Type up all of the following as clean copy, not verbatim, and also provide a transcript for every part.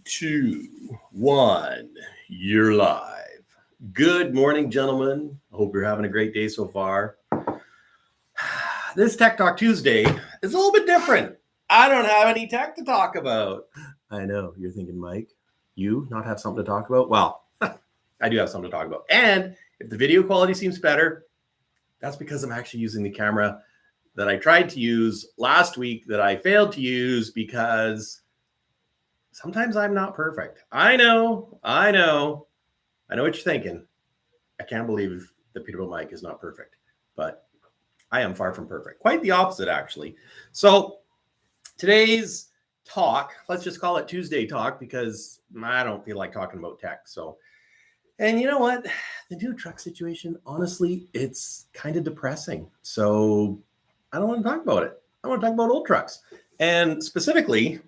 2, 1, you're live. Good morning, gentlemen. I hope you're having a great day so far. This Tech Talk Tuesday is a little bit different. I don't have any tech to talk about. I know, you're thinking, Mike, you not have something to talk about? Well, I do have something to talk about. And if the video quality seems better, that's because I'm actually using the camera that I tried to use last week that I failed to use because sometimes I'm not perfect. I know what you're thinking. I can't believe the Peterbilt Mike is not perfect, but I am far from perfect. Quite the opposite, actually. So today's talk, let's just call it Tuesday talk because I don't feel like talking about tech. So, and you know what? The new truck situation, honestly, it's kind of depressing. So I don't want to talk about it. I want to talk about old trucks and specifically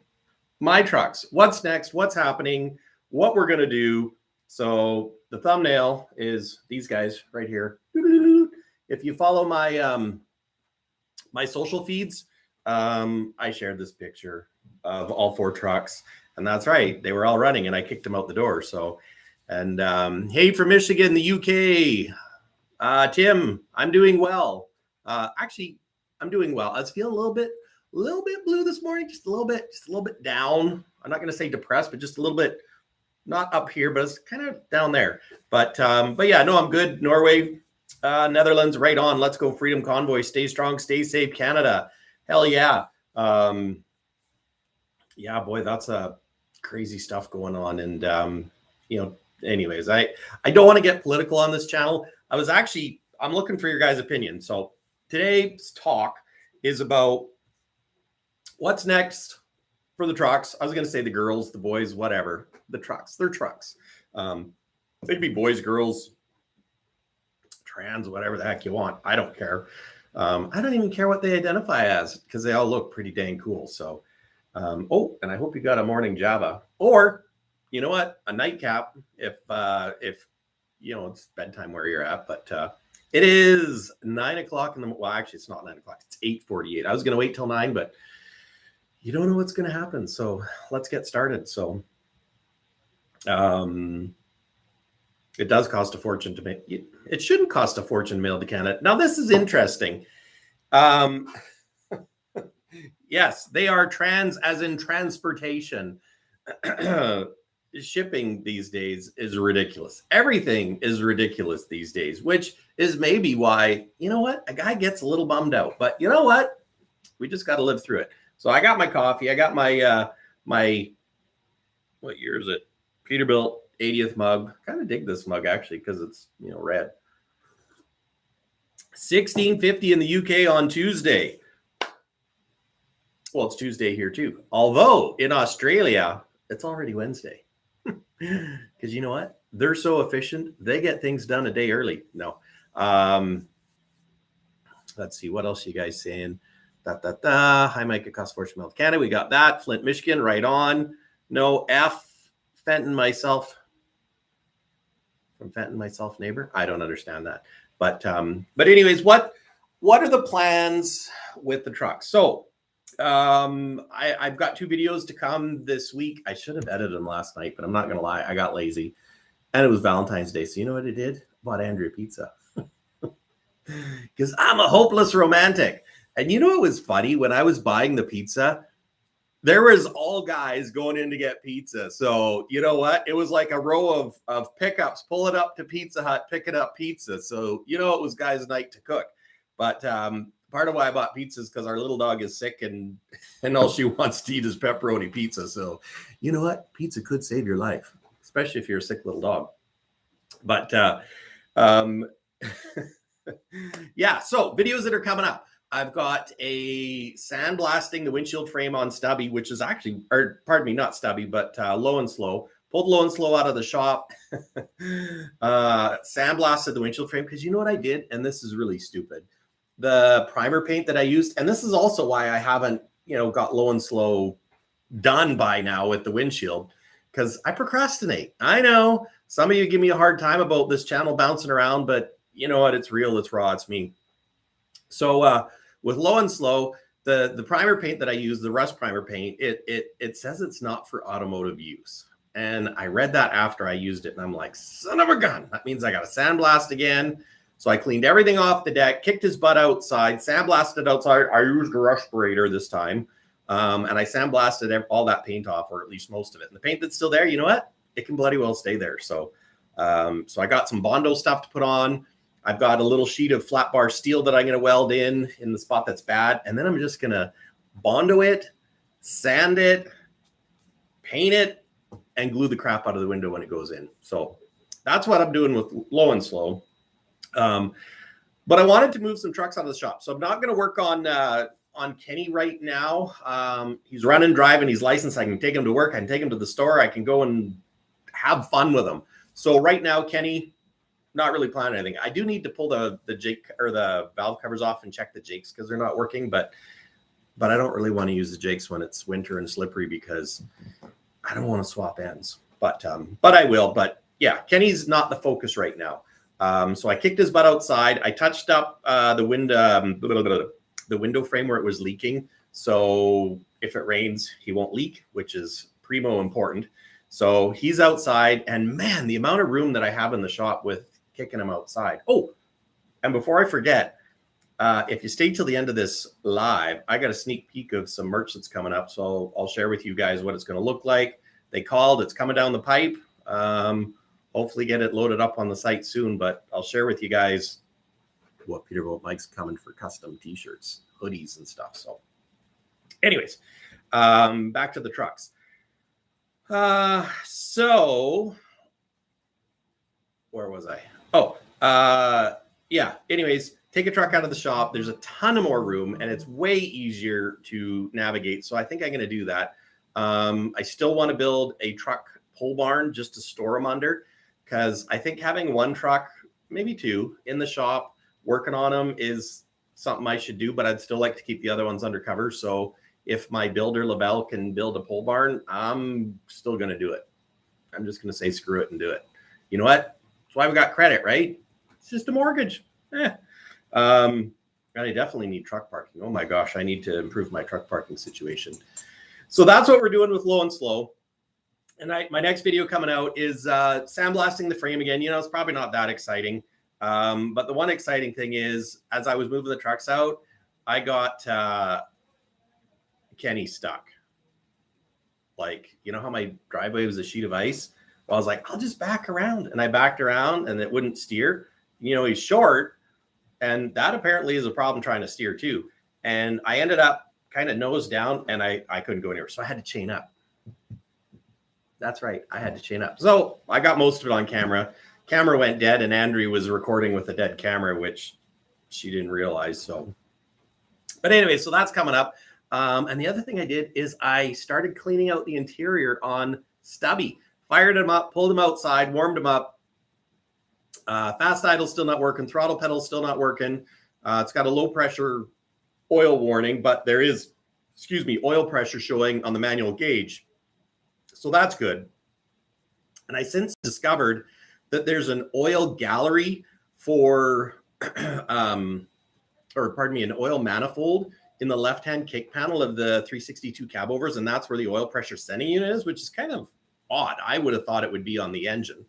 my trucks. What's next? What's happening? What we're going to do. So the thumbnail is these guys right here. If you follow my my social feeds, I shared this picture of all 4 trucks, and that's right, they were all running, and I kicked them out the door. So, and hey, from Michigan, the UK, Tim, I'm doing well. Actually, I'm doing well. I was feeling a little bit blue this morning, just a little bit down. I'm not going to say depressed, but just a little bit, not up here, but it's kind of down there. But yeah, no, I'm good. Norway, Netherlands, right on. Let's go, Freedom Convoy. Stay strong, stay safe, Canada. Hell yeah. Yeah, boy, that's crazy stuff going on. And anyways, I don't want to get political on this channel. I'm looking for your guys' opinion. So today's talk is about what's next for the trucks. I was going to say the girls, the boys, whatever. The trucks. They're trucks. They could be boys, girls, trans, whatever the heck you want. I don't care. I don't even care what they identify as because they all look pretty dang cool. So, and I hope you got a morning Java or, you know what, a nightcap if it's bedtime where you're at. But it is 9 o'clock in the well, actually, it's not 9 o'clock. It's 8:48. I was going to wait till 9, but you don't know what's going to happen. So let's get started. So it does cost a fortune to make. It shouldn't cost a fortune to mail to Canada. Now, this is interesting. Yes, they are trans as in transportation. Shipping these days is ridiculous. Everything is ridiculous these days, which is maybe why, you know what, a guy gets a little bummed out. But you know what? We just got to live through it. So I got my coffee. I got my what year is it? Peterbilt 80th mug. Kind of dig this mug actually because it's red. 1650 in the UK on Tuesday. Well, it's Tuesday here too. Although in Australia, it's already Wednesday. Because you know what? They're so efficient. They get things done a day early. No. Let's see. What else are you guys saying? Hi, Mike. It costs fortune mail to Canada. We got that. Flint, Michigan. Right on. No. F. Fenton, myself. From Fenton, myself, neighbor. I don't understand that. But anyways, what are the plans with the truck? So I've got 2 videos to come this week. I should have edited them last night, but I'm not going to lie. I got lazy and it was Valentine's Day. So you know what I did? Bought Andrea pizza because I'm a hopeless romantic. And you know, it was funny when I was buying the pizza, there was all guys going in to get pizza. So you know what? It was like a row of pickups, pull it up to Pizza Hut, picking up pizza. So, it was guys' night to cook. But part of why I bought pizza is because our little dog is sick and all she wants to eat is pepperoni pizza. So, you know what? Pizza could save your life, especially if you're a sick little dog. But yeah, so videos that are coming up. I've got a sandblasting the windshield frame on stubby, which is actually, or pardon me, not stubby, but low and slow. Pulled low and slow out of the shop. Sandblasted the windshield frame because you know what I did? And this is really stupid. The primer paint that I used, and this is also why I haven't, got low and slow done by now with the windshield, because I procrastinate. I know some of you give me a hard time about this channel bouncing around, but you know what? It's real, it's raw, it's me. So with low and slow, the primer paint that I use, the rust primer paint, it says it's not for automotive use. And I read that after I used it, and I'm like, son of a gun. That means I got to sandblast again. So I cleaned everything off the deck, kicked his butt outside, sandblasted outside. I used a respirator this time. And I sandblasted all that paint off, or at least most of it. And the paint that's still there, you know what? It can bloody well stay there. So I got some Bondo stuff to put on. I've got a little sheet of flat bar steel that I'm going to weld in the spot that's bad. And then I'm just going to Bondo it, sand it, paint it, and glue the crap out of the window when it goes in. So that's what I'm doing with Low and Slow. But I wanted to move some trucks out of the shop. So I'm not going to work on Kenny right now. He's running, driving, he's licensed. I can take him to work. I can take him to the store. I can go and have fun with him. So right now, Kenny, not really planning anything. I do need to pull the Jake or the valve covers off and check the Jakes because they're not working. But I don't really want to use the Jakes when it's winter and slippery because I don't want to swap ends. But I will. But yeah, Kenny's not the focus right now. So I kicked his butt outside. I touched up the window frame where it was leaking. So if it rains, he won't leak, which is primo important. So he's outside, and man, the amount of room that I have in the shop with kicking him outside. Oh, and before I forget, if you stay till the end of this live, I got a sneak peek of some merch that's coming up. So I'll share with you guys what it's going to look like. They called, it's coming down the pipe. Hopefully get it loaded up on the site soon, but I'll share with you guys what Peterbilt Mike's coming for custom t-shirts, hoodies and stuff. So anyways, back to the trucks. So where was I? Yeah. Anyways, take a truck out of the shop. There's a ton of more room and it's way easier to navigate. So I think I'm going to do that. I still want to build a truck pole barn just to store them under, because I think having one truck, maybe two, in the shop working on them is something I should do, but I'd still like to keep the other ones undercover. So if my builder Lavelle can build a pole barn, I'm still going to do it. I'm just going to say screw it and do it. You know what? That's why we got credit, right? It's just a mortgage. I definitely need truck parking. Oh my gosh, I need to improve my truck parking situation. So that's what we're doing with Low and Slow. And my next video coming out is sandblasting the frame again. You know, it's probably not that exciting. But the one exciting thing is, as I was moving the trucks out, I got Kenny stuck. Like, you know how my driveway was a sheet of ice? Well, I was like, I'll just back around. And I backed around and it wouldn't steer. You know, he's short. And that apparently is a problem trying to steer too. And I ended up kind of nose down and I couldn't go anywhere. So I had to chain up. That's right. I had to chain up. So I got most of it on camera. Camera went dead and Andrea was recording with a dead camera, which she didn't realize. So, but anyway, so that's coming up. And the other thing I did is I started cleaning out the interior on Stubby. Fired him up, pulled him outside, warmed him up. Fast idle still not working. Throttle pedal still not working. It's got a low pressure oil warning, but there is, oil pressure showing on the manual gauge. So that's good. And I since discovered that there's an oil gallery for, an oil manifold in the left-hand kick panel of the 362 Cabovers. And that's where the oil pressure sending unit is, which is kind of odd. I would have thought it would be on the engine.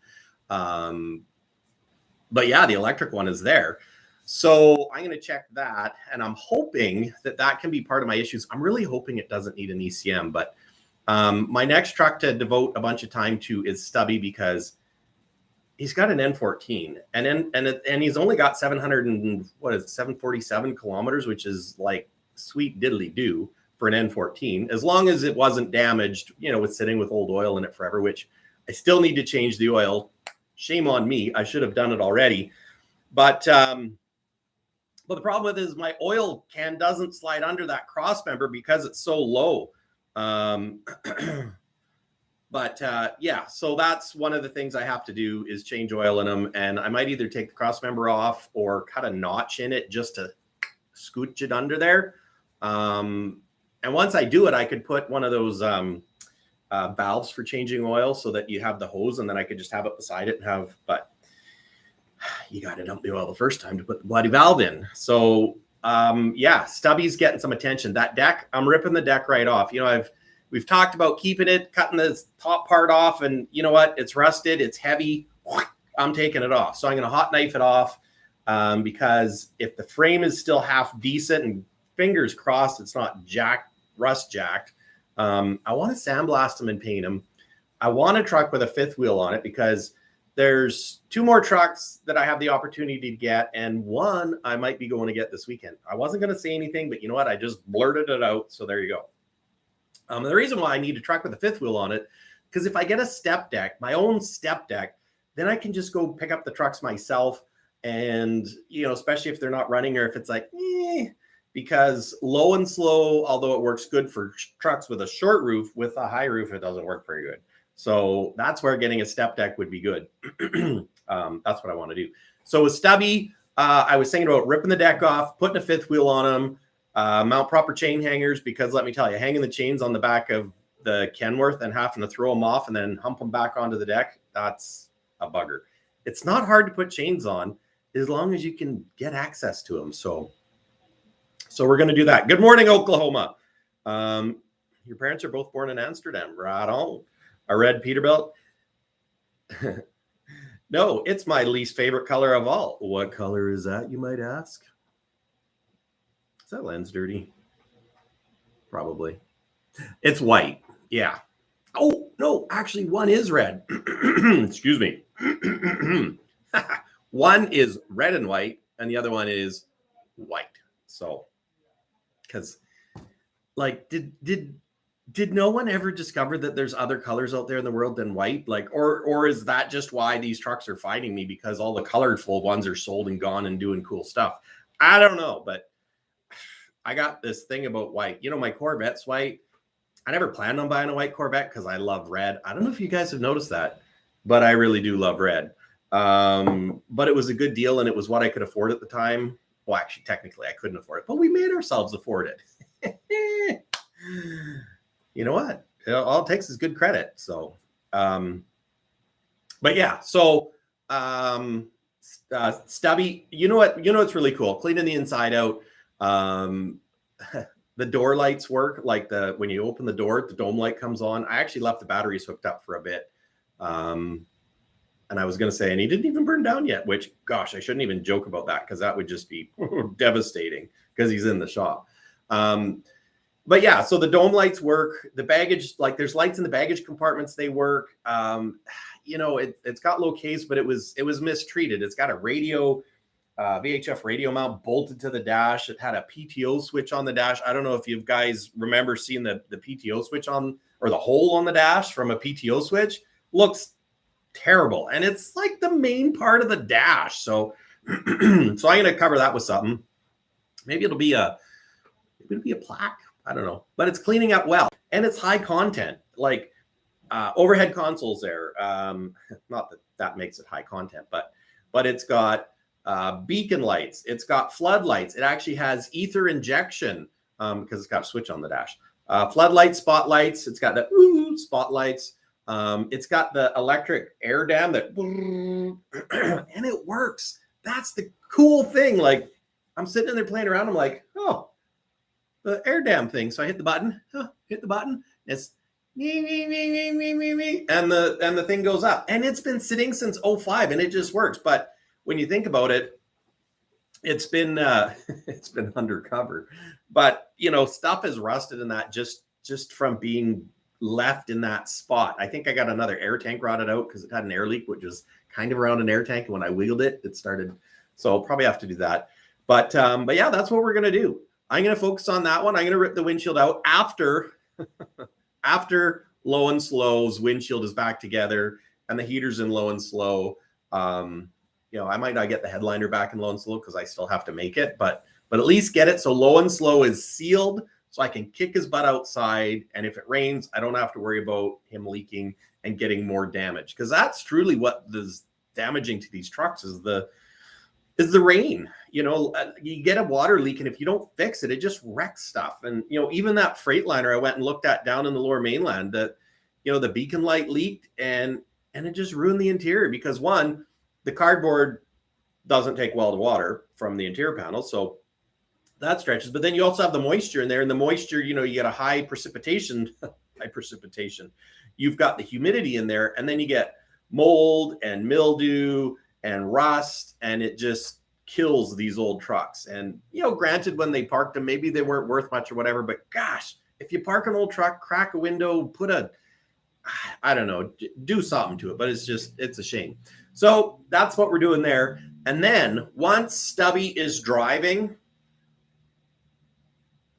But yeah, the electric one is there. So I'm going to check that. And I'm hoping that can be part of my issues. I'm really hoping it doesn't need an ECM, but my next truck to devote a bunch of time to is Stubby, because he's got an N14 and he's only got 747 kilometers, which is like sweet diddly do for an N14, as long as it wasn't damaged, you know, with sitting with old oil in it forever, which I still need to change the oil. Shame on me. I should have done it already. But the problem with it is my oil can doesn't slide under that cross member because it's so low. Yeah, so that's one of the things I have to do is change oil in them. And I might either take the cross member off or cut a notch in it just to scooch it under there. And once I do it, I could put one of those valves for changing oil so that you have the hose, and then I could just have it beside it and have, but you got to dump the oil the first time to put the bloody valve in. So yeah, stubby's getting some attention. That deck, I'm ripping the deck right off. You know, we've talked about keeping it, cutting the top part off, and you know what? It's rusted, it's heavy. I'm taking it off. So I'm going to hot knife it off because if the frame is still half decent and fingers crossed it's not rust jacked, I want to sandblast them and paint them. I want a truck with a fifth wheel on it because there's 2 more trucks that I have the opportunity to get, and one I might be going to get this weekend. I wasn't going to say anything, but you know what? I just blurted it out. So there you go. The reason why I need a truck with a fifth wheel on it, because if I get a step deck, my own step deck, then I can just go pick up the trucks myself. And, you know, especially if they're not running or if it's like, because low and slow, although it works good for trucks with a short roof, with a high roof, it doesn't work very good. So that's where getting a step deck would be good. That's what I want to do. So with stubby, I was thinking about ripping the deck off, putting a fifth wheel on them, mount proper chain hangers, because let me tell you, hanging the chains on the back of the Kenworth and having to throw them off and then hump them back onto the deck, that's a bugger. It's not hard to put chains on as long as you can get access to them. So we're going to do that. Good morning, Oklahoma. Your parents are both born in Amsterdam. Right on. A red Peterbilt. No, it's my least favorite color of all. What color is that, you might ask? Is that lens dirty? Probably. It's white. Yeah. Oh, no, actually one is red. Excuse me. One is red and white, and the other one is white. So, because like, did no one ever discover that there's other colors out there in the world than white? Like, or is that just why these trucks are fighting me, because all the colorful ones are sold and gone and doing cool stuff? I don't know, but I got this thing about white. You know, my Corvette's white. I never planned on buying a white Corvette because I love red. I don't know if you guys have noticed that, but I really do love red. But it was a good deal, and it was what I could afford at the time. Well, actually, technically, I couldn't afford it, but we made ourselves afford it. You know what? All it takes is good credit. So, but yeah. So, stubby. You know what? You know what's really cool? Cleaning the inside out. The door lights work. Like when you open the door, the dome light comes on. I actually left the batteries hooked up for a bit. And I was going to say, and he didn't even burn down yet, which, gosh, I shouldn't even joke about that because that would just be devastating because he's in the shop. But yeah, so the dome lights work. The baggage, like there's lights in the baggage compartments, they work. You know, it's got low case, but it was mistreated. It's got a radio, VHF radio mount bolted to the dash. It had a PTO switch on the dash. I don't know if you guys remember seeing the PTO switch on, or the hole on the dash from a PTO switch. Looks terrible, and it's like the main part of the dash. So I'm gonna cover that with something. Maybe it'll be a plaque, I don't know, but it's cleaning up well, and it's high content, like overhead consoles there. Not that makes it high content, but it's got beacon lights, it's got floodlights, it actually has ether injection because it's got a switch on the dash. Floodlights, spotlights, it's got the spotlights. It's got the electric air dam that, and it works. That's the cool thing. Like, I'm sitting in there playing around. I'm like, oh, the air dam thing. So I hit the button, It's and the thing goes up, and it's been sitting since 2005, and it just works. But when you think about it, it's been undercover. But you know, stuff is rusted in that just from being left in that spot. I think I got another air tank rotted out because it had an air leak, which was kind of around an air tank. And when I wheeled it, it started. So I'll probably have to do that. But yeah, that's what we're going to do. I'm going to focus on that one. I'm going to rip the windshield out after low and slow's windshield is back together and the heater's in low and slow. You know, I might not get the headliner back in low and slow because I still have to make it, but at least get it so low and slow is sealed, so I can kick his butt outside. And if it rains, I don't have to worry about him leaking and getting more damage, because that's truly what is damaging to these trucks is the rain. You know, you get a water leak, and if you don't fix it, it just wrecks stuff. And, you know, even that Freightliner I went and looked at down in the Lower Mainland, that, you know, the beacon light leaked and it just ruined the interior because, one, the cardboard doesn't take well to water from the interior panel. So that stretches. But then you also have the moisture in there, and the moisture, you get a high precipitation, You've got the humidity in there, and then you get mold and mildew and rust, and it just kills these old trucks. And, granted, when they parked them, maybe they weren't worth much or whatever, but gosh, if you park an old truck, crack a window, I don't know, do something to it, but it's a shame. So that's what we're doing there. And then once Stubby is driving,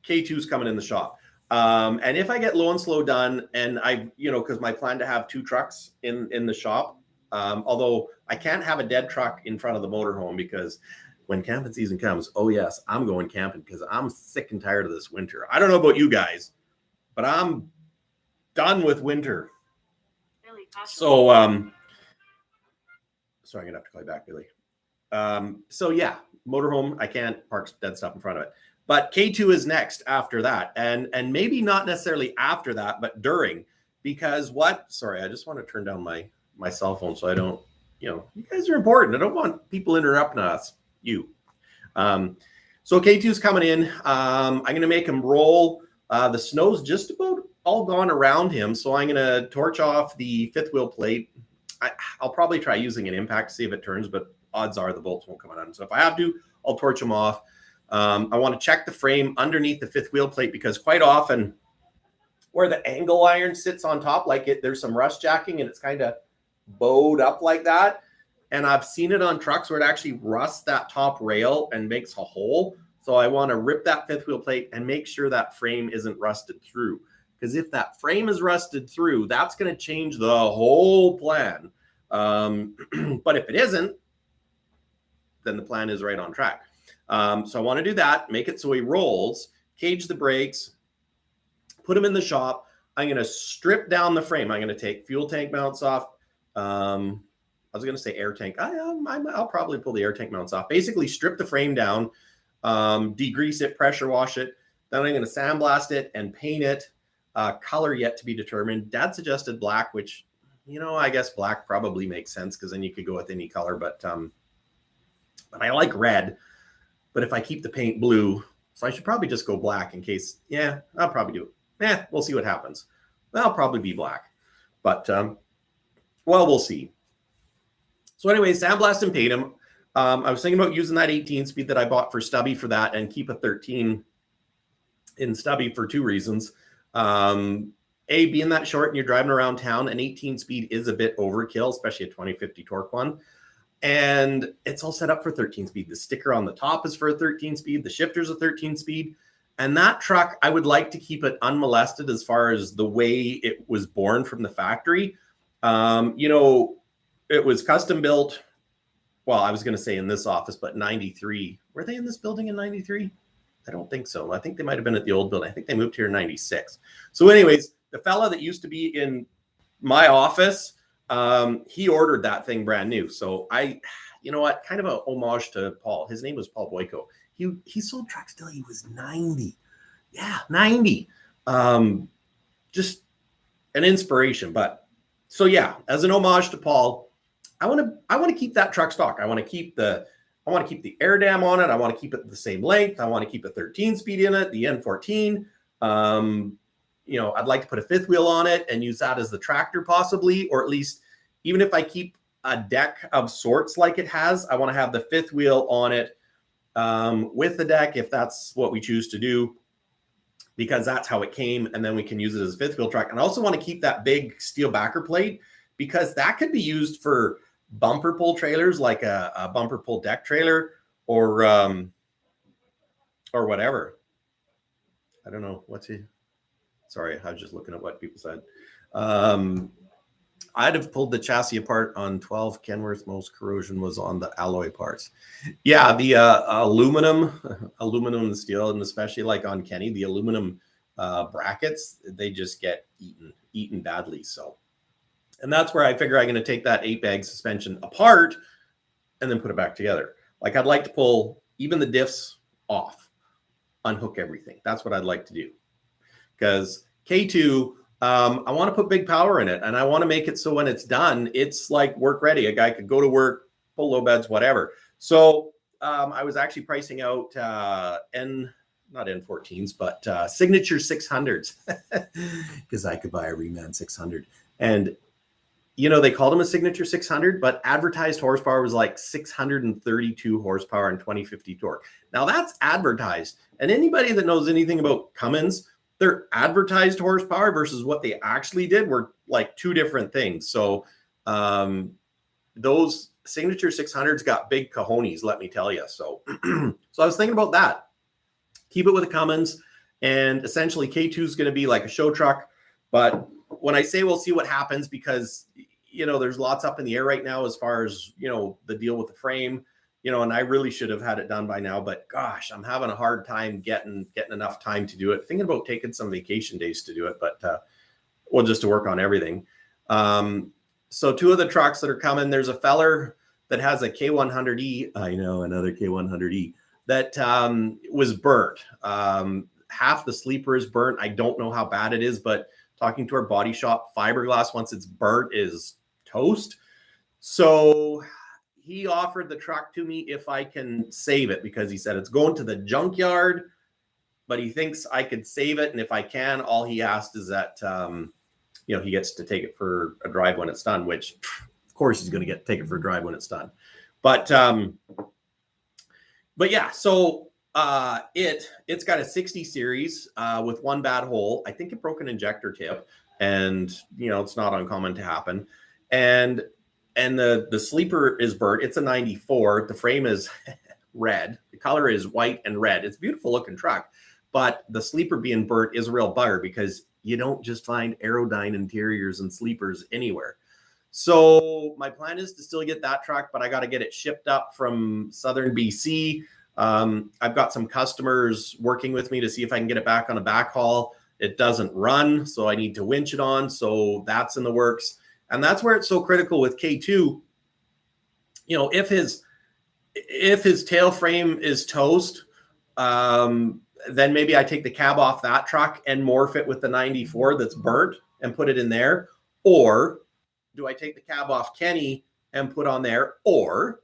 K2's coming in the shop. And if I get low and slow done, and because my plan to have 2 trucks in the shop, although I can't have a dead truck in front of the motorhome, because when camping season comes, oh yes, I'm going camping because I'm sick and tired of this winter. I don't know about you guys, but I'm done with winter. So, sorry, I'm gonna have to call you back, Billy. So yeah, motorhome, I can't park dead stuff in front of it. But K2 is next after that. And maybe not necessarily after that, but during, because sorry, I just want to turn down my cell phone so I don't, you guys are important. I don't want people interrupting us. So K2's coming in. I'm going to make him roll. The snow's just about all gone around him. So I'm going to torch off the 5th wheel plate. I'll probably try using an impact to see if it turns, but odds are the bolts won't come on. So if I have to, I'll torch them off. I want to check the frame underneath the 5th wheel plate, because quite often where the angle iron sits on top, there's some rust jacking and it's kind of bowed up like that. And I've seen it on trucks where it actually rusts that top rail and makes a hole. So I want to rip that 5th wheel plate and make sure that frame isn't rusted through. Because if that frame is rusted through, that's going to change the whole plan. But if it isn't, then the plan is right on track. So I want to do that, make it so he rolls, cage the brakes, put him in the shop. I'm going to strip down the frame. I'm going to take fuel tank mounts off. I was going to say air tank. I'll probably pull the air tank mounts off. Basically strip the frame down, degrease it, pressure wash it. Then I'm going to sandblast it and paint it. Color yet to be determined. Dad suggested black, which, I guess black probably makes sense, because then you could go with any color. But I like red. But if I keep the paint blue, so I should probably just go black in case. Yeah, I'll probably do it. We'll see what happens. I'll probably be black. But, we'll see. So anyway, sandblast and paint him. I was thinking about using that 18 speed that I bought for Stubby for that, and keep a 13 in Stubby for 2 reasons. Being that short and you're driving around town, an 18 speed is a bit overkill, especially a 2050 torque one. And it's all set up for 13 speed. The sticker on the top is for a 13 speed. The shifter's a 13 speed. And that truck, I would like to keep it unmolested as far as the way it was born from the factory. It was custom built. Well, I was going to say in this office, but 93. Were they in this building in 93? I don't think so. I think they might have been at the old building. I think they moved here in 96. So anyways, the fella that used to be in my office, he ordered that thing brand new. So kind of a homage to Paul. His name was Paul Boyko. He sold trucks till he was 90. Yeah, 90. Just an inspiration. But so yeah, as an homage to Paul, I want to keep that truck stock. I want to keep the air dam on it. I want to keep it the same length. I want to keep a 13 speed in it, the N14. I'd like to put a 5th wheel on it and use that as the tractor possibly, or at least even if I keep a deck of sorts like it has, I want to have the 5th wheel on it with the deck if that's what we choose to do, because that's how it came, and then we can use it as a 5th wheel truck. And I also want to keep that big steel backer plate, because that could be used for bumper pull trailers, like a bumper pull deck trailer, or whatever. I don't know. Sorry, I was just looking at what people said. I'd have pulled the chassis apart on 12 Kenworth. Most corrosion was on the alloy parts. Yeah, the aluminum and steel, and especially like on Kenny, the aluminum brackets, they just get eaten badly. So, and that's where I figure I'm going to take that 8-bag suspension apart and then put it back together. Like, I'd like to pull even the diffs off, unhook everything. That's what I'd like to do. Because K2, I want to put big power in it, and I want to make it so when it's done, it's like work ready. A guy could go to work, pull low beds, whatever. So I was actually pricing out N not N14s, but Signature 600s, because I could buy a Reman 600. And, you know, they called them a Signature 600, but advertised horsepower was like 632 horsepower and 2050 torque. Now that's advertised. And anybody that knows anything about Cummins, their advertised horsepower versus what they actually did were like two different things. So those Signature 600s got big cojones, let me tell you. So, so I was thinking about that. Keep it with a Cummins, and essentially K2 is going to be like a show truck. But when I say we'll see what happens, because, you know, there's lots up in the air right now as far as, you know, the deal with the frame, you know, and I really should have had it done by now, but gosh, I'm having a hard time getting enough time to do it. Thinking about taking some vacation days to do it, but well, just to work on everything. So two of the trucks that are coming, there's a feller that has a K100E. I know, another K100E that was burnt. Half the sleeper is burnt. I don't know how bad it is, but talking to our body shop, fiberglass, once it's burnt, is toast. So he offered the truck to me if I can save it, because he said it's going to the junkyard, but he thinks I could save it. And if I can, all he asked is that, you know, he gets to take it for a drive when it's done, which of course he's going to take it for a drive when it's done. But yeah, so it's got a 60 series with one bad hole. I think it broke an injector tip, and you know, it's not uncommon to happen. And the sleeper is burnt. It's a 94. The frame is red. The color is white and red. It's a beautiful looking truck, but the sleeper being burnt is a real bugger, because you don't just find Aerodyne interiors and sleepers anywhere. So my plan is to still get that truck, but I got to get it shipped up from southern BC. I've got some customers working with me to see if I can get it back on a backhaul. It doesn't run, so I need to winch it on. So that's in the works. And that's where it's so critical with K2. You know, if his tail frame is toast, then maybe I take the cab off that truck and morph it with the 94 that's burnt and put it in there. Or do I take the cab off Kenny and put on there? Or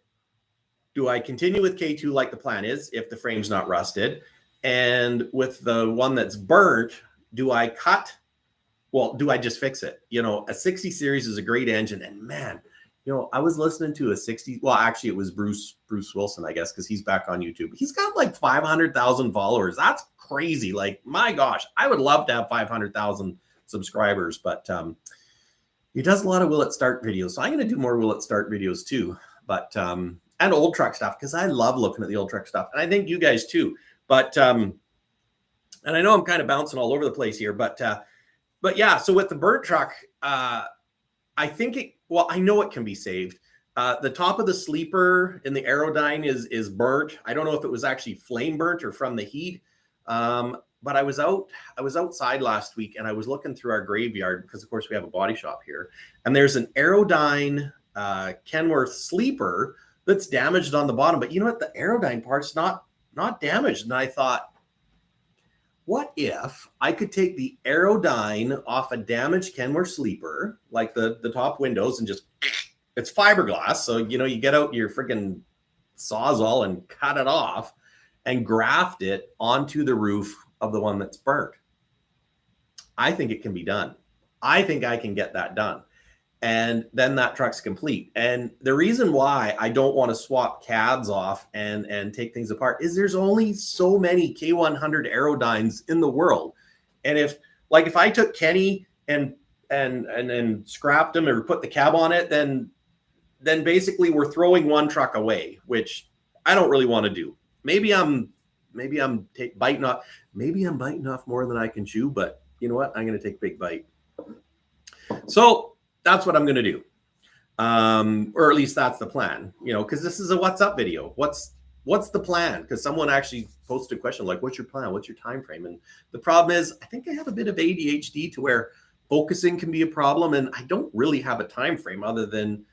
do I continue with K2 like the plan is, if the frame's not rusted? And with the one that's burnt, do I cut? Well, do I just fix it? You know, a 60 series is a great engine. And man, you know, I was listening to a 60. Well, actually, it was Bruce Wilson, I guess, because he's back on YouTube. He's got like 500,000 followers. That's crazy. Like, my gosh, I would love to have 500,000 subscribers, but he does a lot of will it start videos. So I'm going to do more will it start videos too. But and old truck stuff, because I love looking at the old truck stuff, and I think you guys too. But and I know I'm kind of bouncing all over the place here, but yeah. So with the burnt truck, I think it. Well, I know it can be saved. The top of the sleeper in the Aerodyne is burnt. I don't know if it was actually flame burnt or from the heat. But I was outside last week, and I was looking through our graveyard, because of course we have a body shop here, and there's an Aerodyne Kenworth sleeper that's damaged on the bottom. But you know what? The Aerodyne part's not damaged. And I thought, what if I could take the Aerodyne off a damaged Kenworth sleeper, like the top windows, and just, it's fiberglass. So, you know, you get out your freaking Sawzall and cut it off and graft it onto the roof of the one that's burnt. I think it can be done. I think I can get that done. And then that truck's complete. And the reason why I don't want to swap cabs off and take things apart is there's only so many K100 Aerodynes in the world. And if I took Kenny and scrapped him or put the cab on it, then basically we're throwing one truck away, which I don't really want to do. Maybe I'm biting off more than I can chew, but you know what? I'm going to take a big bite. So that's what I'm going to do. Or at least that's the plan, you know, because this is a what's up video. What's the plan? Because someone actually posted a question like, what's your plan? What's your time frame? And the problem is, I think I have a bit of ADHD to where focusing can be a problem. And I don't really have a time frame other than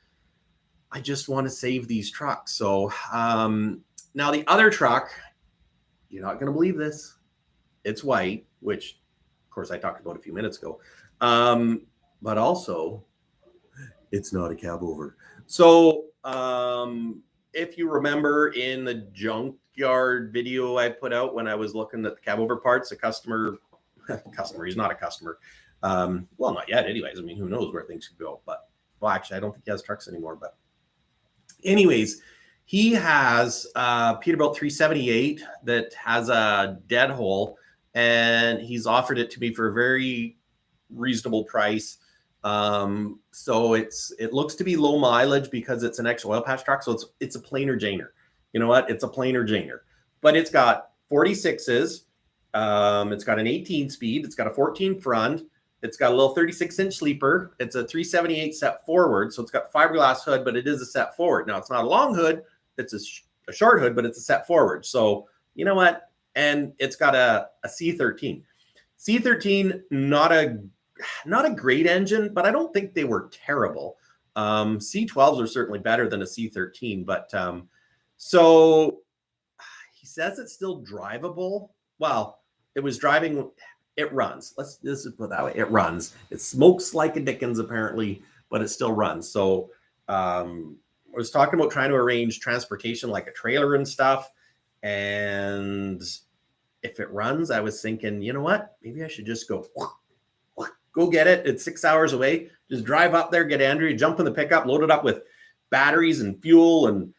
I just want to save these trucks. So now the other truck, you're not going to believe this. It's white, which of course I talked about a few minutes ago. But also, it's not a Cabover. So if you remember in the junkyard video I put out when I was looking at the Cabover parts. A customer, he's not a customer. Well, not yet anyways. I mean, who knows where things could go. But, well, actually, I don't think he has trucks anymore. But anyways, he has a Peterbilt 378 that has a dead hole, and he's offered it to me for a very reasonable price. So it looks to be low mileage because it's an extra oil patch truck. So it's a plainer Janer. You know what? It's a plainer Janer, but it's got 46s. It's got an 18 speed. It's got a 14 front. It's got a little 36-inch sleeper. It's a 378 set forward. So it's got fiberglass hood, but it is a set forward. Now, it's not a long hood. It's a short hood, but it's a set forward. So you know what? And it's got a C13. C13, not a great engine, but I don't think they were terrible. C12s are certainly better than a C13, but so he says it's still drivable. Well, it was driving. It runs. Let's just put it that way. It runs. It smokes like a Dickens apparently, but it still runs. So I was talking about trying to arrange transportation like a trailer and stuff. And if it runs, I was thinking, you know what? Maybe I should just go get it. It's 6 hours away. Just drive up there, get Andrea, jump in the pickup, load it up with batteries and fuel and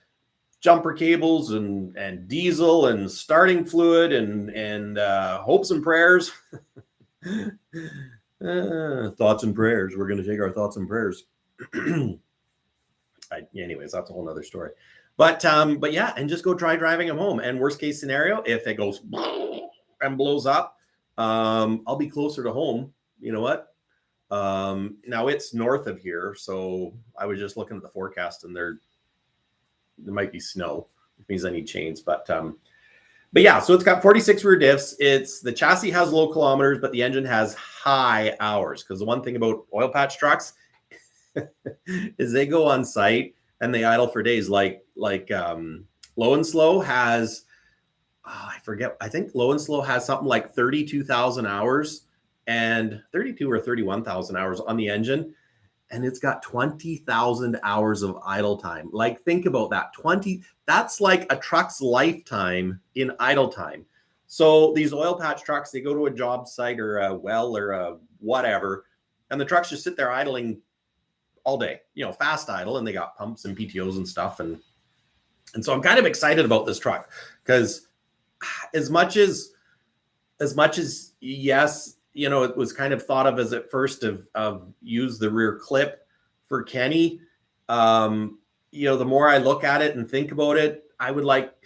jumper cables and diesel and starting fluid and hopes and prayers. Thoughts and prayers. We're going to take our thoughts and prayers. Anyways, that's a whole nother story. But yeah, and just go try driving them home. And worst case scenario, if it goes and blows up, I'll be closer to home. You know what? Now it's north of here, so I was just looking at the forecast, and there might be snow, which means I need chains. But yeah, so it's got 46 rear diffs. The chassis has low kilometers, but the engine has high hours. Because the one thing about oil patch trucks is they go on site and they idle for days. Like Low and Slow has, I forget. I think Low and Slow has something like 32,000 hours and 32 or 31,000 hours on the engine. And it's got 20,000 hours of idle time. Like, think about that. That's like a truck's lifetime in idle time. So these oil patch trucks, they go to a job site or a well or a whatever, and the trucks just sit there idling all day, fast idle, and they got pumps and PTOs and stuff. And so I'm kind of excited about this truck because as much as yes, it was kind of thought of as at first of use the rear clip for Kenny. The more I look at it and think about it, I would like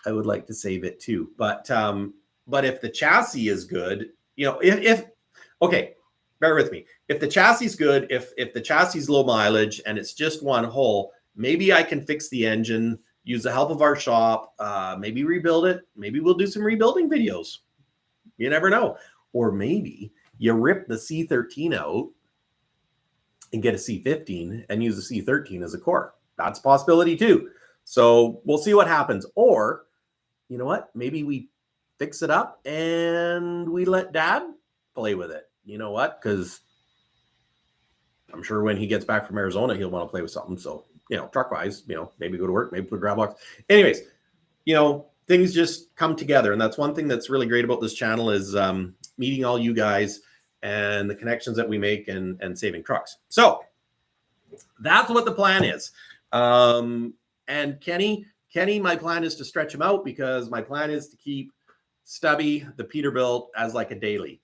to save it too. But if the chassis is good, okay, bear with me. If the chassis is good, if the chassis is low mileage and it's just one hole, maybe I can fix the engine, use the help of our shop, maybe rebuild it. Maybe we'll do some rebuilding videos. You never know. Or maybe you rip the C13 out and get a C15 and use the C13 as a core. That's a possibility too. So we'll see what happens. Or, you know what? Maybe we fix it up and we let Dad play with it. You know what? Because I'm sure when he gets back from Arizona, he'll want to play with something. So, truck-wise, maybe go to work, maybe put a grab box. Anyways, things just come together. And that's one thing that's really great about this channel is meeting all you guys and the connections that we make and saving trucks. So that's what the plan is. And Kenny, my plan is to stretch him out because my plan is to keep Stubby, the Peterbilt, as like a daily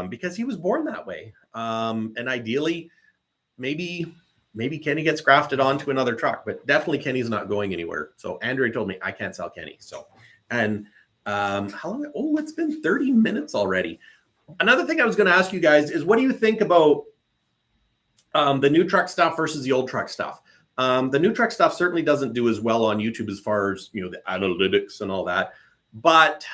because he was born that way. And ideally, maybe Kenny gets grafted onto another truck, but definitely Kenny's not going anywhere. So Andrea told me I can't sell Kenny. So, and how long? Oh, it's been 30 minutes already. Another thing I was going to ask you guys is what do you think about the new truck stuff versus the old truck stuff? The new truck stuff certainly doesn't do as well on YouTube as far as, the analytics and all that. But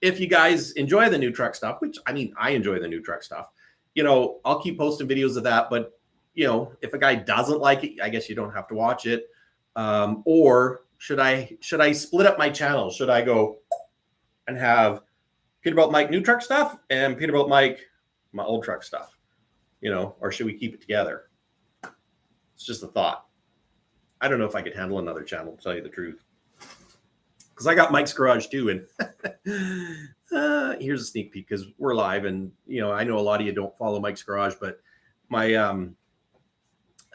if you guys enjoy the new truck stuff, which I enjoy the new truck stuff, I'll keep posting videos of that. But, if a guy doesn't like it, I guess you don't have to watch it. Or should I split up my channel? Should I go and have Peterbilt Mike new truck stuff and Peterbilt Mike my old truck stuff, or should we keep it together? It's just a thought. I don't know if I could handle another channel, to tell you the truth. because I got Mike's garage too. And here's a sneak peek because we're live, and I know a lot of you don't follow Mike's garage, but my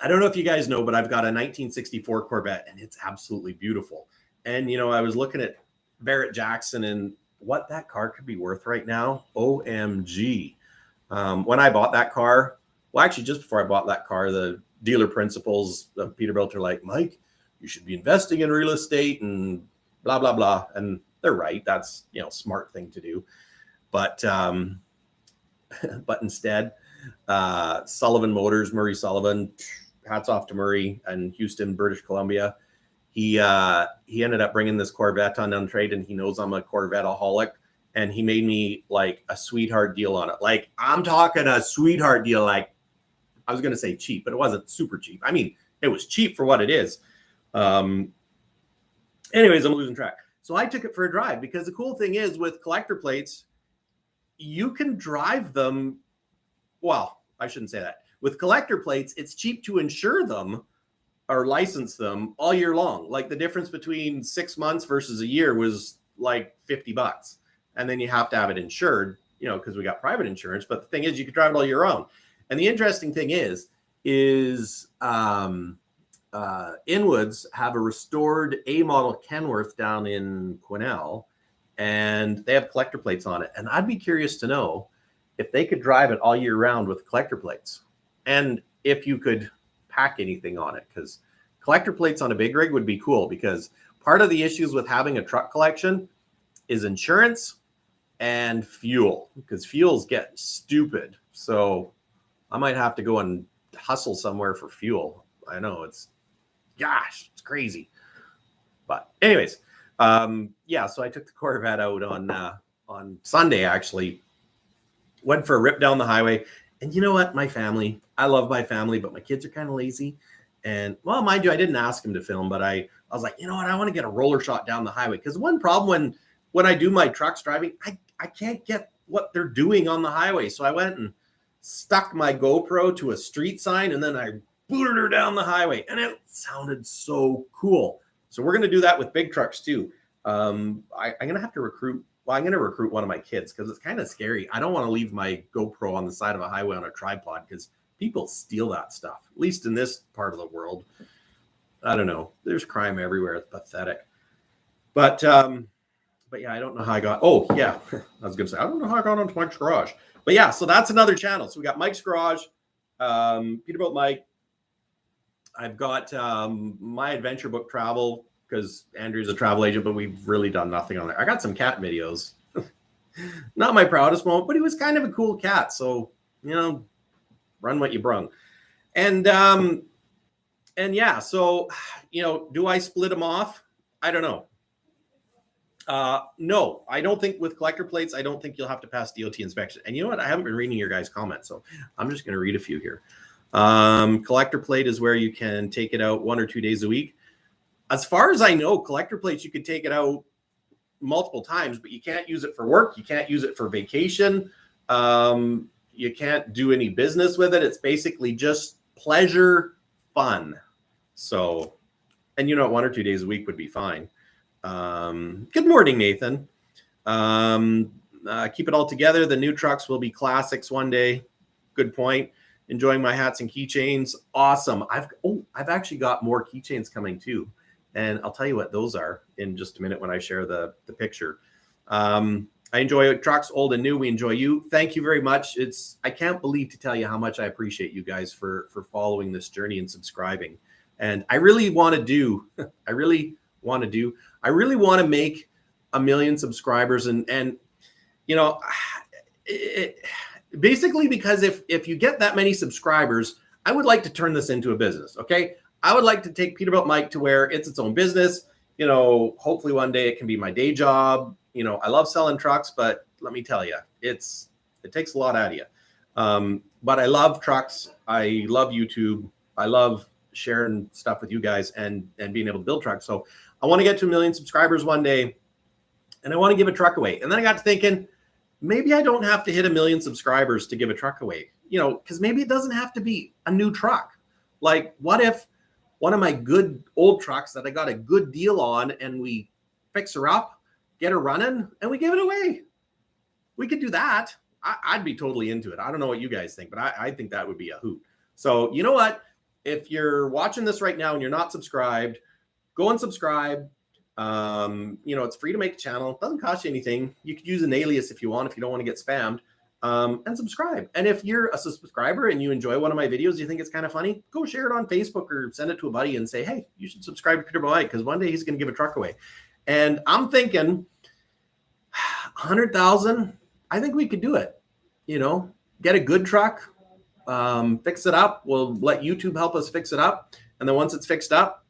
I don't know if you guys know, but I've got a 1964 Corvette, and it's absolutely beautiful. And I was looking at Barrett Jackson and what that car could be worth right now. OMG. When I bought that car, well, actually, just before I bought that car, the dealer principals of Peterbilt are like, Mike, you should be investing in real estate and blah, blah, blah. And they're right. That's, smart thing to do. But instead, Sullivan Motors, Murray Sullivan, hats off to Murray and Houston, British Columbia. He ended up bringing this Corvette on trade, and he knows I'm a Corvette-aholic, and he made me like a sweetheart deal on it. Like, I'm talking a sweetheart deal. Like, I was going to say cheap, but it wasn't super cheap. I mean, it was cheap for what it is. Anyways, I'm losing track. So I took it for a drive, because the cool thing is with collector plates, you can drive them. Well, I shouldn't say that. With collector plates, it's cheap to insure them or license them all year long. Like, the difference between 6 months versus a year was like $50. And then you have to have it insured, because we got private insurance. But the thing is, you can drive it all year round. And the interesting thing is Inwoods have a restored A model Kenworth down in Quesnel, and they have collector plates on it. And I'd be curious to know if they could drive it all year round with collector plates, and if you could pack anything on it, because collector plates on a big rig would be cool, because part of the issues with having a truck collection is insurance and fuel, because fuels get stupid. So I might have to go and hustle somewhere for fuel. I know it's crazy. But anyways, so I took the Corvette out on Sunday, actually. Went for a rip down the highway. And you know what? I love my family, but my kids are kind of lazy. And, well, mind you, I didn't ask them to film, but I was like, you know what? I want to get a roller shot down the highway. Because one problem when I do my trucks driving, I can't get what they're doing on the highway. So I went and stuck my GoPro to a street sign, and then I booted her down the highway, and it sounded so cool. So we're going to do that with big trucks too. I'm going to have to recruit. Well, I'm going to recruit one of my kids, because it's kind of scary. I don't want to leave my GoPro on the side of a highway on a tripod, because people steal that stuff, at least in this part of the world. I don't know. There's crime everywhere. It's pathetic. But yeah, I don't know how I got. Oh, yeah. I was going to say, I don't know how I got onto Mike's Garage. But yeah, so that's another channel. So we got Mike's Garage, Peterbilt Mike. I've got my adventure book travel, because Andrew's a travel agent, but we've really done nothing on there. I got some cat videos. Not my proudest moment, but he was kind of a cool cat. So, run what you brung. And yeah, so, do I split them off? I don't know. No, I don't think with collector plates, I don't think you'll have to pass DOT inspection. And you know what? I haven't been reading your guys' comments, so I'm just going to read a few here. Collector plate is where you can take it out 1 or 2 days a week. As far as I know, collector plates, you could take it out multiple times, but you can't use it for work. You can't use it for vacation. You can't do any business with it. It's basically just pleasure, fun. So, and 1 or 2 days a week would be fine. Good morning, Nathan. Keep it all together. The new trucks will be classics one day. Good point. Enjoying my hats and keychains. Awesome. I've actually got more keychains coming too. And I'll tell you what those are in just a minute when I share the picture. I enjoy trucks, old and new. We enjoy you. Thank you very much. I can't believe to tell you how much I appreciate you guys for following this journey and subscribing. And I really want to make 1 million subscribers. And basically, because if you get that many subscribers, I would like to turn this into a business. Okay. I would like to take Peterbilt Mike to where it's its own business. Hopefully one day it can be my day job. I love selling trucks, but let me tell you, it takes a lot out of you. But I love trucks. I love YouTube. I love sharing stuff with you guys and being able to build trucks. So I want to get to 1 million subscribers one day, and I want to give a truck away. And then I got to thinking, maybe I don't have to hit 1 million subscribers to give a truck away, because maybe it doesn't have to be a new truck. Like, what if one of my good old trucks that I got a good deal on, and we fix her up, get her running, and we give it away. We could do that. I'd be totally into it. I don't know what you guys think, but I think that would be a hoot. So you know what? If you're watching this right now and you're not subscribed, go and subscribe. It's free to make a channel. It doesn't cost you anything. You could use an alias if you want, if you don't want to get spammed, and subscribe. And if you're a subscriber and you enjoy one of my videos, you think it's kind of funny, go share it on Facebook or send it to a buddy and say, hey, you should subscribe to Peterbilt Mike because one day he's going to give a truck away. And I'm thinking 100,000, I think we could do it. Get a good truck, fix it up. We'll let YouTube help us fix it up. And then once it's fixed up,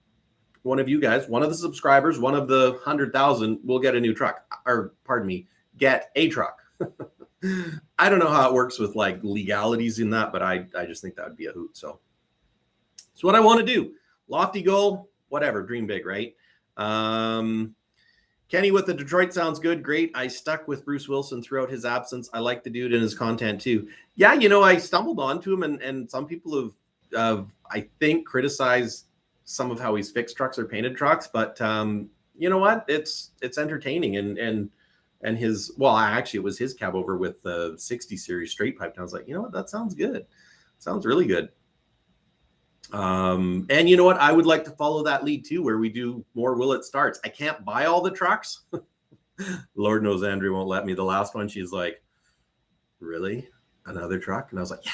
one of you guys, one of the subscribers, one of the 100,000 will get a new truck, or pardon me, get a truck. I don't know how it works with like legalities in that, but I just think that would be a hoot. So it's what I want to do. Lofty goal, whatever, dream big, right? Kenny with the Detroit sounds good. Great. I stuck with Bruce Wilson throughout his absence. I like the dude and his content too. Yeah, I stumbled onto him and some people have I think, criticized some of how he's fixed trucks or painted trucks. But you know what? It's entertaining. And his, well, actually it was his Cabover with the 60 series straight pipe. And I was like, you know what? That sounds good. Sounds really good. And you know what? I would like to follow that lead too, where we do more will it starts. I can't buy all the trucks. Lord knows Andrew won't let me. The last one, she's like, really? Another truck? And I was like, yeah,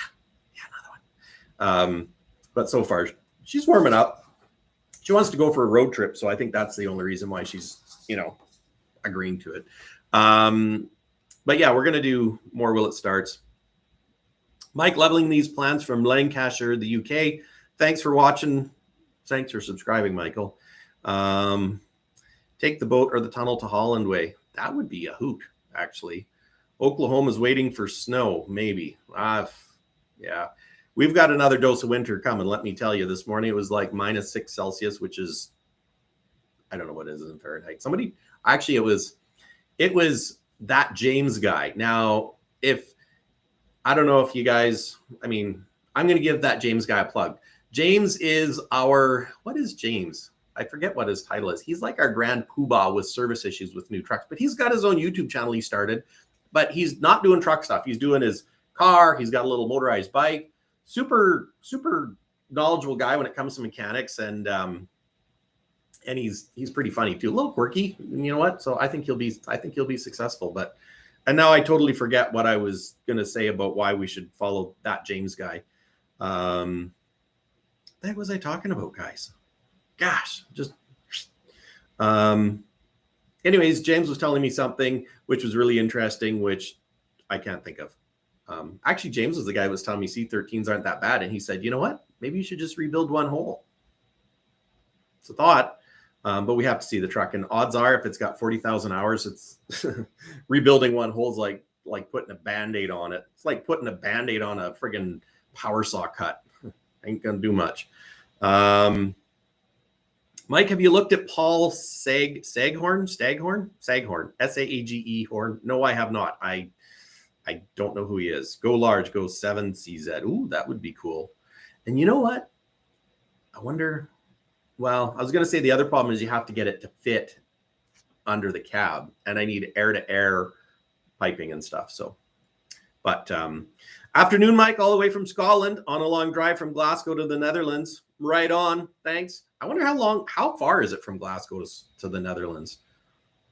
another one. But so far she's warming up. She wants to go for a road trip. So I think that's the only reason why she's, agreeing to it. But yeah, we're going to do more will it starts. Mike leveling these plans from Lancashire, the UK. Thanks for watching. Thanks for subscribing, Michael. Take the boat or the tunnel to Holland Way. That would be a hoot, actually. Oklahoma's waiting for snow, maybe. Yeah. We've got another dose of winter coming, let me tell you. This morning it was like -6 Celsius, which is, I don't know what it is in Fahrenheit. It was that James guy. Now, I don't know if you guys, I'm going to give that James guy a plug. James is what is James? I forget what his title is. He's like our grand poobah with service issues with new trucks, but he's got his own YouTube channel he started, but he's not doing truck stuff. He's doing his car. He's got a little motorized bike. Super, super knowledgeable guy when it comes to mechanics. And he's pretty funny too. A little quirky. You know what? So I think he'll be successful, and now I totally forget what I was going to say about why we should follow that James guy. What was I talking about, guys? Gosh, just anyways, James was telling me something which was really interesting, which I can't think of. Actually, James was the guy who was telling me C13s aren't that bad. And he said, you know what? Maybe you should just rebuild one hole. It's a thought, but we have to see the truck. And odds are, if it's got 40,000 hours, it's rebuilding one hole is like putting a Band-Aid on it. It's like putting a Band-Aid on a friggin' power saw cut. Ain't gonna do much. Mike, have you looked at Paul Saghorn, S-A-A-G-E horn? No, I have not. I don't know who he is. Go large, go 7CZ. Ooh, that would be cool. And you know what? I wonder, well, I was going to say the other problem is you have to get it to fit under the cab, and I need air-to-air piping and stuff. So, but afternoon, Mike, all the way from Scotland on a long drive from Glasgow to the Netherlands. Right on. Thanks. I wonder how far is it from Glasgow to the Netherlands?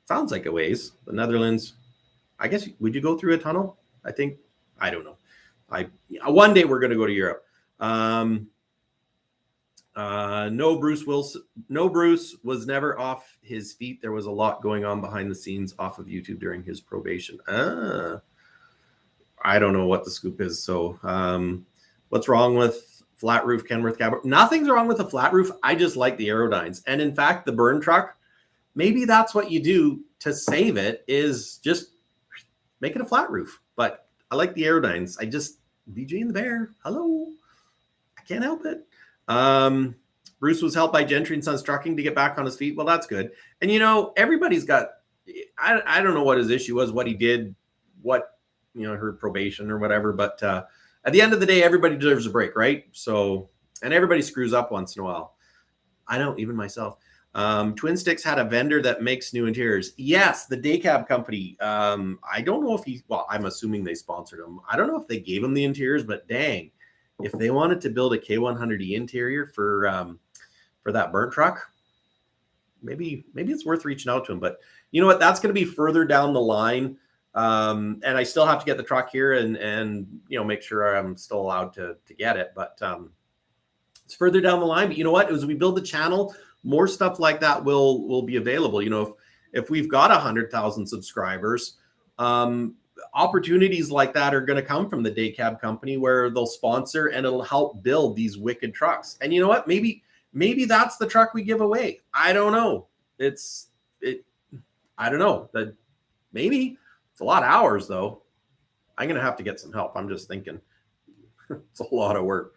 Sounds like a ways. The Netherlands, I guess, would you go through a tunnel? I don't know. One day we're going to go to Europe. No, Bruce was never off his feet. There was a lot going on behind the scenes off of YouTube during his probation. I don't know what the scoop is. So what's wrong with flat roof Kenworth cab? Nothing's wrong with a flat roof. I just like the aerodynes. And in fact, the burn truck, maybe that's what you do to save it, is just make it a flat roof. But I like the aerodynes. BJ and the Bear. Hello. I can't help it. Bruce was helped by Gentry and Sons Trucking to get back on his feet. Well, that's good. And everybody's got, I don't know what his issue was, what he did, her probation or whatever. But at the end of the day, everybody deserves a break, right? So, and everybody screws up once in a while. I know, even myself. Twin Sticks had a vendor that makes new interiors. Yes, the day cab company. I don't know if I'm assuming they sponsored him. I don't know if they gave him the interiors, but dang, if they wanted to build a K100E interior for that burnt truck, maybe it's worth reaching out to him. But you know what? That's going to be further down the line. And I still have to get the truck here and make sure I'm still allowed to get it. But it's further down the line. But you know what? As we build the channel, more stuff like that will be available. If we've got 100,000 subscribers, opportunities like that are going to come from the day cab company where they'll sponsor and it'll help build these wicked trucks. And you know what? Maybe that's the truck we give away. I don't know. I don't know. That maybe it's a lot of hours though. I'm going to have to get some help. I'm just thinking it's a lot of work.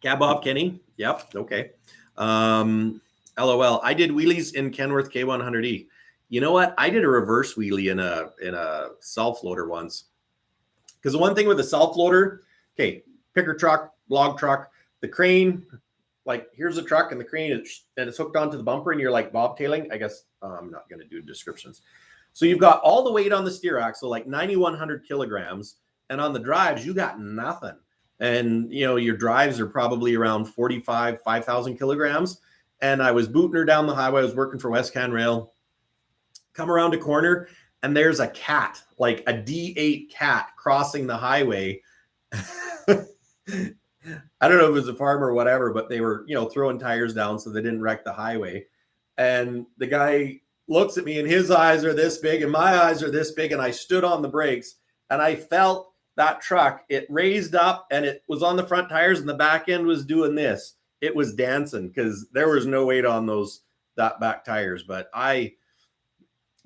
Cab off, Kenny. Yep. Okay. LOL. I did wheelies in Kenworth K100E. You know what? I did a reverse wheelie in a self loader once. Because the one thing with a self loader, okay, picker truck, log truck, the crane, like here's the truck and the crane and it's hooked onto the bumper and you're like bobtailing. I guess I'm not going to do descriptions. So you've got all the weight on the steer axle, like 9,100 kilograms, and on the drives you got nothing. And, your drives are probably around 5,000 kilograms. And I was booting her down the highway. I was working for West Can Rail. Come around a corner, and there's a cat, like a D8 cat crossing the highway. I don't know if it was a farmer or whatever, but they were, throwing tires down so they didn't wreck the highway. And the guy looks at me, and his eyes are this big, and my eyes are this big. And I stood on the brakes, and I felt that truck, it raised up and it was on the front tires and the back end was doing this. It was dancing because there was no weight on that back tires. But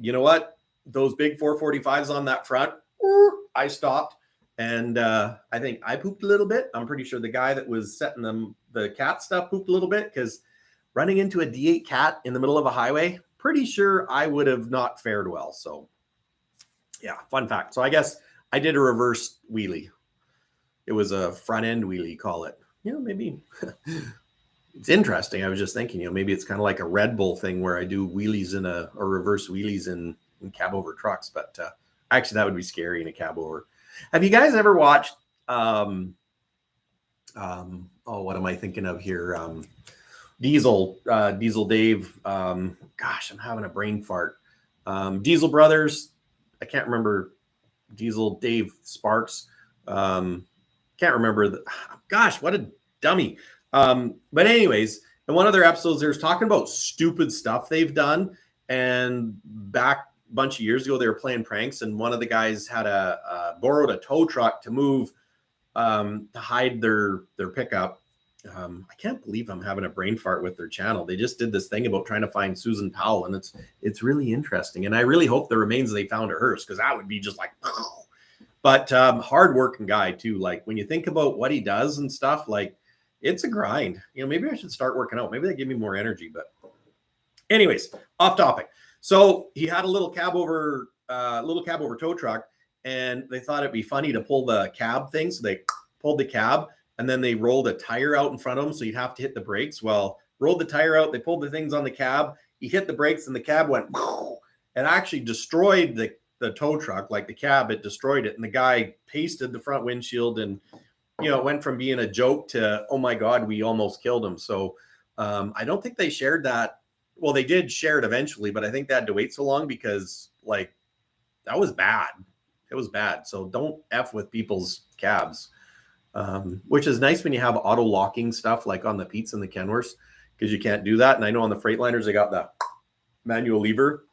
you know what? Those big 445s on that front, I stopped and I think I pooped a little bit. I'm pretty sure the guy that was setting the cat stuff pooped a little bit because running into a D8 cat in the middle of a highway, pretty sure I would have not fared well. So yeah, fun fact. So I guess I did a reverse wheelie. It was a front end wheelie, call it. Maybe it's interesting. I was just thinking, maybe it's kind of like a Red Bull thing where I do wheelies or reverse wheelies in Cabover trucks. But actually, that would be scary in a Cabover. Have you guys ever watched? What am I thinking of here? Diesel Dave. Gosh, I'm having a brain fart. Diesel Brothers. I can't remember. Diesel Dave Sparks. Can't remember. Gosh, what a dummy. But anyways, in one of their episodes, they were talking about stupid stuff they've done. And back a bunch of years ago, they were playing pranks. And one of the guys had borrowed a tow truck to move to hide their pickup. I can't believe I'm having a brain fart with their channel. They just did this thing about trying to find Susan Powell, and it's really interesting. And I really hope the remains they found are hers, because that would be just like, oh. But hardworking guy too. Like when you think about what he does and stuff, like it's a grind. Maybe I should start working out. Maybe they give me more energy. But anyways, off topic. So he had a little Cabover tow truck, and they thought it'd be funny to pull the cab thing. So they pulled the cab. And then they rolled a tire out in front of him, so you'd have to hit the brakes. Well, rolled the tire out. They pulled the things on the cab. He hit the brakes, and the cab went and actually destroyed the tow truck. Like the cab, it destroyed it. And the guy pasted the front windshield, and it went from being a joke to, oh my God, we almost killed him. So I don't think they shared that. Well, they did share it eventually, but I think they had to wait so long because that was bad. It was bad. So don't F with people's cabs. Which is nice when you have auto locking stuff like on the Pete's and the Kenworths, because you can't do that. And I know on the Freightliners, they got the manual lever.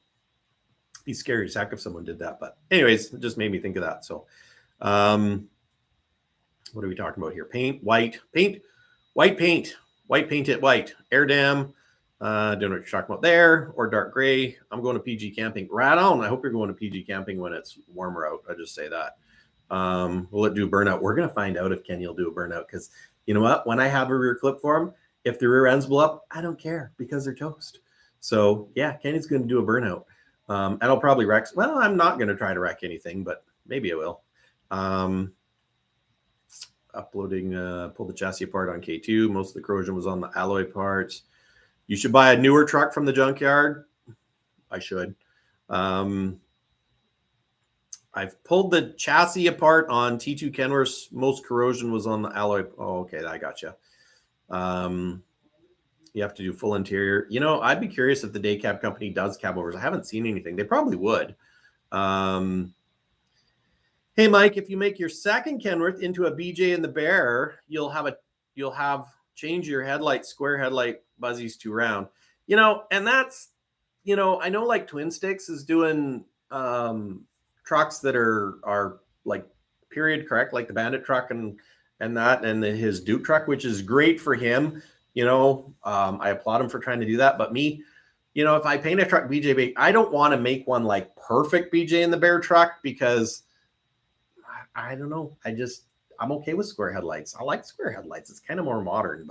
Be scary as heck if someone did that. But anyways, it just made me think of that. So what are we talking about here? White paint it white. Air dam. Don't know what you're talking about there, or dark gray. I'm going to PG camping. Right on. I hope you're going to PG camping when it's warmer out. I just say that. Will it do a burnout? We're going to find out if Kenny will do a burnout, because you know what? When I have a rear clip for him, if the rear ends blow up, I don't care because they're toast. So yeah, Kenny's going to do a burnout. And I'll probably wreck. Well, I'm not going to try to wreck anything, but maybe I will. Uploading, pulled the chassis apart on K2. Most of the corrosion was on the alloy parts. You should buy a newer truck from the junkyard. I should. I've pulled the chassis apart on T2 Kenworth's. Most corrosion was on the alloy. Oh, okay, I got you. You have to do full interior. You know, I'd be curious if the day cab company does cabovers. I haven't seen anything. They probably would. Hey, Mike, if you make your second Kenworth into a BJ and the Bear, you'll have change your headlight, square headlight buzzies to round. You know, and that's, you know, I know like Twin Sticks is doing trucks that are like period correct, like the Bandit truck and his Duke truck, which is great for him. You know, I applaud him for trying to do that. But me, you know, if I paint a truck BJ, I don't want to make one like perfect BJ and the Bear truck because I don't know. I'm okay with square headlights. I like square headlights. It's kind of more modern,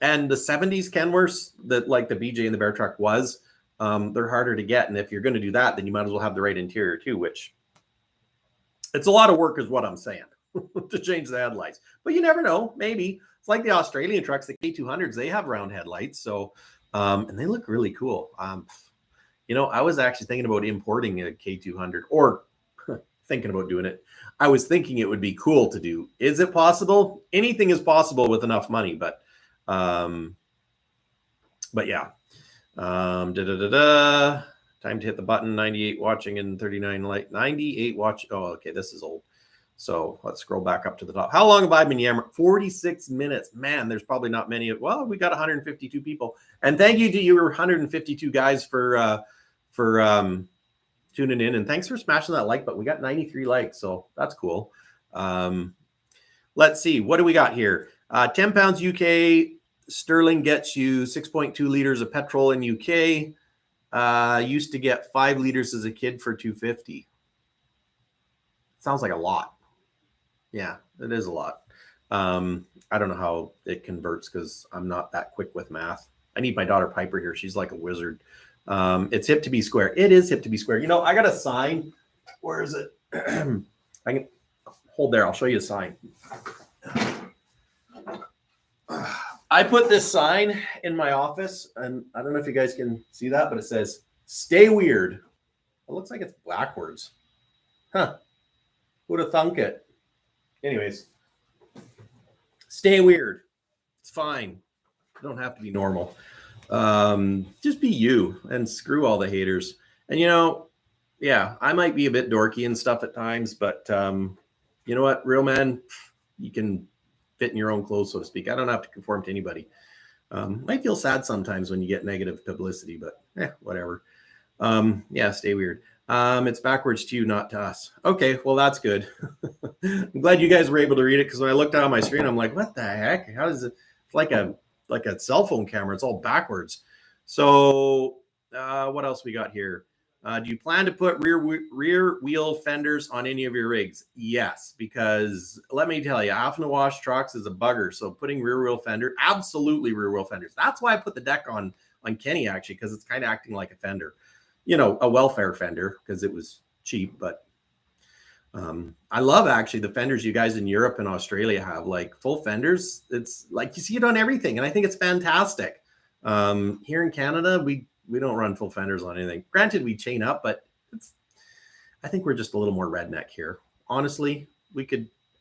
and the 70s Kenworths that like the BJ and the Bear truck was, they're harder to get. And if you're going to do that, then you might as well have the right interior too, which it's a lot of work is what I'm saying to change the headlights, but you never know. Maybe it's like the Australian trucks, the K200s, they have round headlights. So, and they look really cool. You know, I was actually thinking about importing a K200 or thinking about doing it. I was thinking it would be cool to do. Is it possible? Anything is possible with enough money, but yeah. Time to hit the button. 98 watching and 39 like 98 watch. Oh, okay. This is old. So let's scroll back up to the top. How long have I been yammering? 46 minutes. Man, there's probably not many. Well, we got 152 people. And thank you to you 152 guys for tuning in. And thanks for smashing that like button. We got 93 likes. So that's cool. Let's see. What do we got here? 10 pounds UK. Sterling gets you 6.2 liters of petrol in UK. Used to get 5 liters as a kid for $2.50. Sounds like a lot. Yeah, it is a lot. I don't know how it converts because I'm not that quick with math. I need my daughter Piper here. She's like a wizard. It's hip to be square. It is hip to be square. You know, I got a sign. Where is it? I can hold there. I'll show you a sign. I put this sign in my office, and I don't know if you guys can see that, but it says, "Stay weird." It looks like it's backwards. Huh. Who'd have thunk it? Anyways, stay weird. It's fine. You don't have to be normal. Just be you and screw all the haters. And, you know, yeah, I might be a bit dorky and stuff at times, but you know what? Real man, you can fit in your own clothes, so to speak. I don't have to conform to anybody. Might feel sad sometimes when you get negative publicity, but whatever. Yeah, stay weird. It's backwards to you, not to us. Okay, well, that's good. I'm glad you guys were able to read it because when I looked out on my screen, I'm like, what the heck? How is it? It's like a cell phone camera. It's all backwards. So what else we got here? Do you plan to put rear wheel fenders on any of your rigs? Yes, because let me tell you, having to wash trucks is a bugger. So putting rear wheel fender, absolutely rear wheel fenders. That's why I put the deck on Kenny, actually, because it's kind of acting like a fender. You know, a welfare fender because it was cheap, but I love actually the fenders you guys in Europe and Australia have, like full fenders. It's like you see it on everything, and I think it's fantastic. Here in Canada, we don't run full fenders on anything. Granted, we chain up, but I think we're just a little more redneck here. Honestly,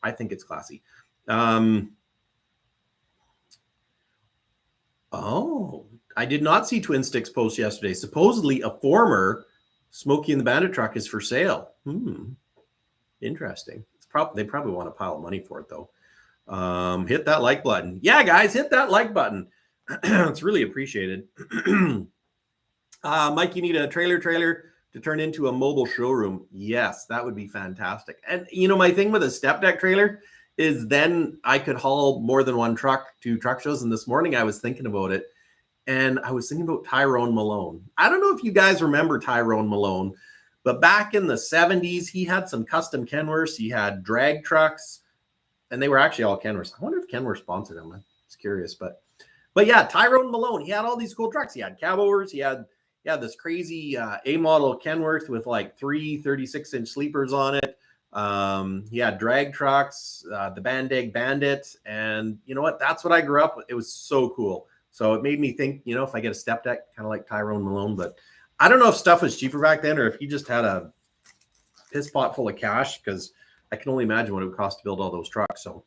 I think it's classy. Oh, I did not see Twin Sticks post yesterday. Supposedly a former Smokey and the Bandit truck is for sale. Interesting. They probably want a pile of money for it though. Hit that like button. Yeah, guys, hit that like button. It's really appreciated. Mike, you need a trailer to turn into a mobile showroom. Yes, that would be fantastic. And you know, my thing with a step deck trailer is then I could haul more than one truck to truck shows. And this morning I was thinking about it. And I was thinking about Tyrone Malone. I don't know if you guys remember Tyrone Malone, but back in the 70s, he had some custom Kenworths. He had drag trucks, and they were actually all Kenworths. I wonder if Kenworth sponsored him. I was curious, but yeah, Tyrone Malone. He had all these cool trucks. He had Cabovers. He had this crazy A model Kenworth with like 3 36-inch sleepers on it. He had drag trucks, the Bandit, and you know what? That's what I grew up with. It was so cool. So it made me think, you know, if I get a step deck, kind of like Tyrone Malone, but I don't know if stuff was cheaper back then or if he just had a piss pot full of cash, because I can only imagine what it would cost to build all those trucks. So